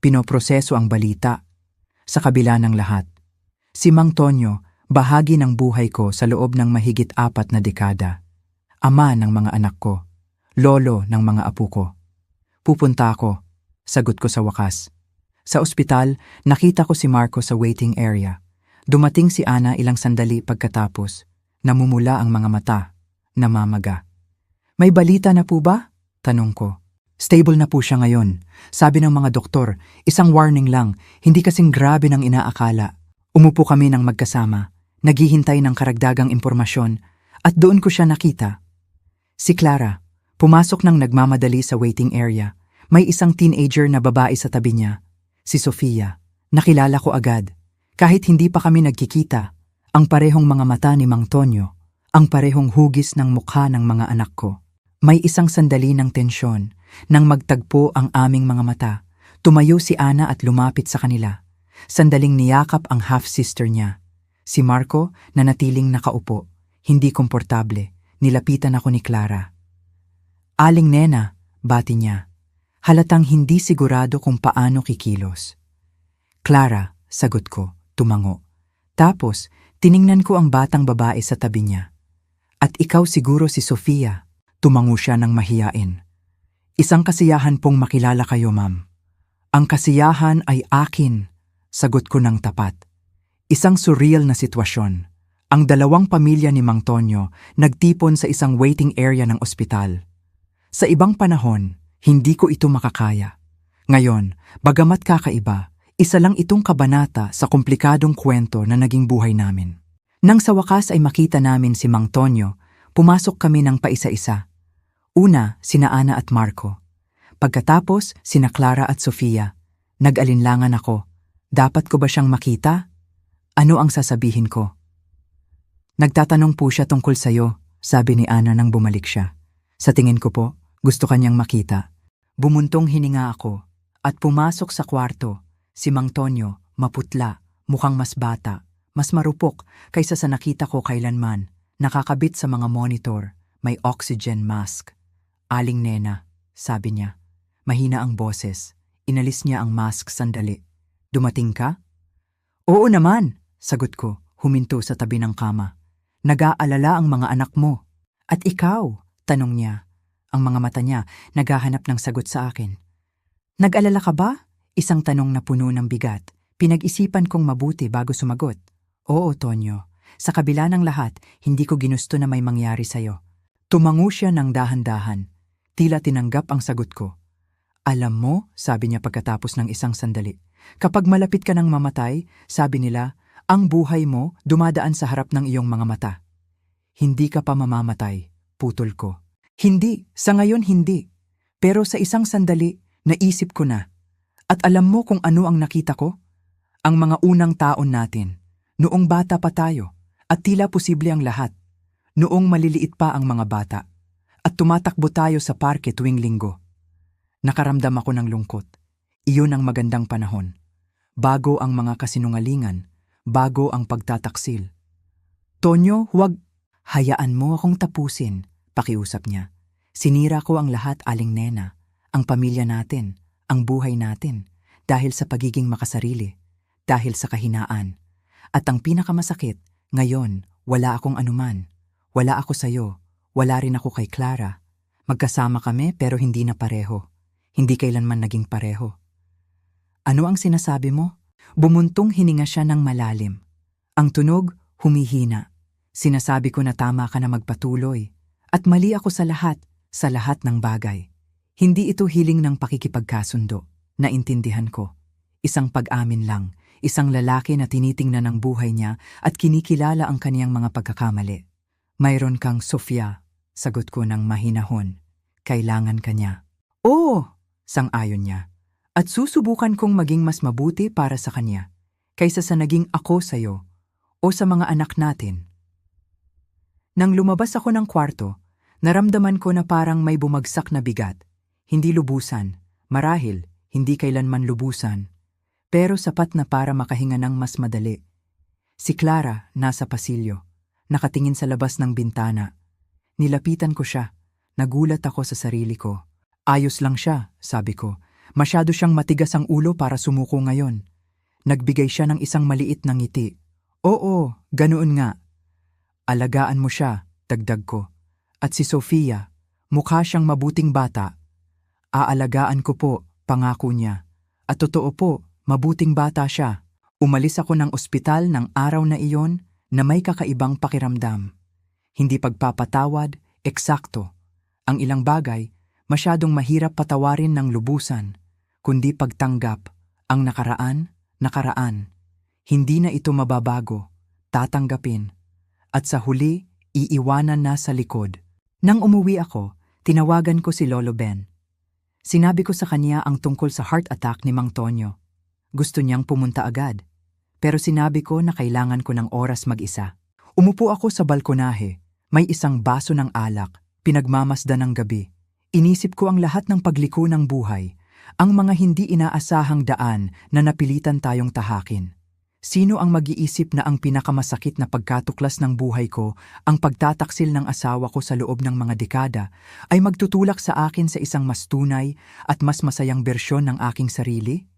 Pinoproseso ang balita. Sa kabila ng lahat, si Mang Tonyo, bahagi ng buhay ko sa loob ng mahigit 4 na dekada. Ama ng mga anak ko, lolo ng mga apo ko. Pupunta ako, sagot ko sa wakas. Sa ospital, nakita ko si Marco sa waiting area. Dumating si Ana ilang sandali pagkatapos. Namumula ang mga mata, namamaga. May balita na po ba? Tanong ko. Stable na po siya ngayon. Sabi ng mga doktor, isang warning lang, hindi kasing grabe ng inaakala. Umupo kami ng magkasama, naghihintay ng karagdagang impormasyon, at doon ko siya nakita. Si Clara, pumasok ng nagmamadali sa waiting area. May isang teenager na babae sa tabi niya. Si Sofia. Nakilala ko agad. Kahit hindi pa kami nagkikita, ang parehong mga mata ni Mang Tonyo, ang parehong hugis ng mukha ng mga anak ko. May isang sandali ng tensyon. Nang magtagpo ang aming mga mata, tumayo si Ana at lumapit sa kanila. Sandaling niyakap ang half-sister niya. Si Marco na natiling nakaupo, hindi komportable. Nilapitan ako ni Clara. Aling nena, bati niya. Halatang hindi sigurado kung paano kikilos. Clara, sagot ko, tumango. Tapos, tiningnan ko ang batang babae sa tabi niya. At ikaw siguro si Sofia, tumango siya ng mahiyain. Isang kasiyahan pong makilala kayo, ma'am. Ang kasiyahan ay akin, sagot ko ng tapat. Isang surreal na sitwasyon. Ang 2 pamilya ni Mang Tonyo nagtipon sa isang waiting area ng ospital. Sa ibang panahon, hindi ko ito makakaya. Ngayon, bagamat kakaiba, isa lang itong kabanata sa komplikadong kwento na naging buhay namin. Nang sa wakas ay makita namin si Mang Tonyo, pumasok kami ng paisa-isa. Una, sina Ana at Marco. Pagkatapos, sina Clara at Sofia. Nag-alinlangan ako. Dapat ko ba siyang makita? Ano ang sasabihin ko? Nagtatanong po siya tungkol sa'yo. sabi ni Ana nang bumalik siya. Sa tingin ko po, gusto kanyang makita. Bumuntong hininga ako at pumasok sa kwarto. Si Mang Tonyo, maputla, mukhang mas bata, mas marupok kaysa sa nakita ko kailanman. Nakakabit sa mga monitor, may oxygen mask. Aling Nena, sabi niya. Mahina ang boses. Inalis niya ang mask sandali. Dumating ka? Oo naman, sagot ko, huminto sa tabi ng kama. Nag-aalala ang mga anak mo. At ikaw? Tanong niya. Ang mga mata niya naghahanap ng sagot sa akin. Nag-alala ka ba? Isang tanong na puno ng bigat. Pinag-isipan kong mabuti bago sumagot. Oo, Tonyo. Sa kabila ng lahat, hindi ko ginusto na may mangyari sa'yo. Tumango siya ng dahan-dahan. Tila tinanggap ang sagot ko. Alam mo, sabi niya pagkatapos ng isang sandali, kapag malapit ka ng mamatay, sabi nila, ang buhay mo dumadaan sa harap ng iyong mga mata. Hindi ka pa mamamatay, putol ko. Hindi, sa ngayon hindi. Pero sa isang sandali, naisip ko na. At alam mo kung ano ang nakita ko? Ang mga unang taon natin. Noong bata pa tayo. At tila posible ang lahat. Noong maliliit pa ang mga bata. At tumatakbo tayo sa parke tuwing linggo. Nakaramdam ako ng lungkot. Iyon ang magandang panahon. Bago ang mga kasinungalingan. Bago ang pagtataksil. Tonyo, huwag. Hayaan mo akong tapusin, pakiusap niya. Sinira ko ang lahat, Aling Nena. Ang pamilya natin, ang buhay natin. Dahil sa pagiging makasarili. Dahil sa kahinaan. At ang pinakamasakit, ngayon, wala akong anuman. Wala ako sa'yo. Wala rin ako kay Clara. Magkasama kami pero hindi na pareho. Hindi kailanman naging pareho. Ano ang sinasabi mo? Bumuntong hininga siya ng malalim. Ang tunog, humihina. Sinasabi ko na tama ka na magpatuloy. At mali ako sa lahat ng bagay. Hindi ito hiling ng pakikipagkasundo. Naintindihan ko. Isang pag-amin lang. Isang lalaki na tinitingnan ang buhay niya at kinikilala ang kaniyang mga pagkakamali. Mayroon kang Sofia, sagot ko ng mahinahon. Kailangan ka niya. Oo, sang-ayon niya. At susubukan kong maging mas mabuti para sa kanya, kaysa sa naging ako sa'yo o sa mga anak natin. Nang lumabas ako ng kwarto, naramdaman ko na parang may bumagsak na bigat. Hindi lubusan, marahil, hindi kailanman lubusan, pero sapat na para makahinga ng mas madali. Si Clara nasa pasilyo, nakatingin sa labas ng bintana. Nilapitan ko siya, nagulat ako sa sarili ko. Ayos lang siya, sabi ko. Masyado siyang matigas ang ulo para sumuko ngayon. Nagbigay siya ng isang maliit na ngiti. Oo, ganoon nga. Alagaan mo siya, dagdag ko. At si Sofia, mukha siyang mabuting bata. Aalagaan ko po, pangako niya. At totoo po, mabuting bata siya. Umalis ako ng ospital ng araw na iyon na may kakaibang pakiramdam. Hindi pagpapatawad, eksakto. Ang ilang bagay, masyadong mahirap patawarin ng lubusan, kundi pagtanggap. Ang nakaraan. Hindi na ito mababago, tatanggapin. At sa huli, iiwanan na sa likod. Nang umuwi ako, tinawagan ko si Lolo Ben. Sinabi ko sa kanya ang tungkol sa heart attack ni Mang Tonyo. Gusto niyang pumunta agad. Pero sinabi ko na kailangan ko ng oras mag-isa. Umupo ako sa balkonahe. May isang baso ng alak, pinagmamasdan ng gabi. Inisip ko ang lahat ng pagliko ng buhay, ang mga hindi inaasahang daan na napilitan tayong tahakin. Sino ang mag-iisip na ang pinakamasakit na pagkatuklas ng buhay ko, ang pagtataksil ng asawa ko sa loob ng mga dekada, ay magtutulak sa akin sa isang mas tunay at mas masayang bersyon ng aking sarili?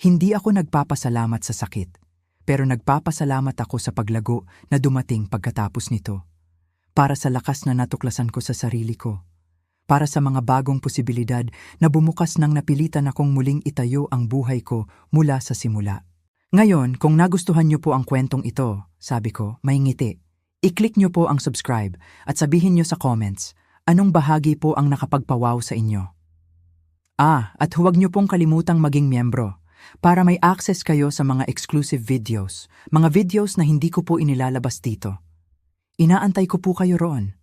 Hindi ako nagpapasalamat sa sakit, pero nagpapasalamat ako sa paglago na dumating pagkatapos nito. Para sa lakas na natuklasan ko sa sarili ko. Para sa mga bagong posibilidad na bumukas nang napilitan akong muling itayo ang buhay ko mula sa simula. Ngayon, kung nagustuhan niyo po ang kwentong ito, sabi ko, may ngiti. I-click niyo po ang subscribe at sabihin niyo sa comments, anong bahagi po ang nakapagpawaw sa inyo. At huwag niyo pong kalimutang maging miyembro para may access kayo sa mga exclusive videos, mga videos na hindi ko po inilalabas dito. Inaantay ko po kayo roon.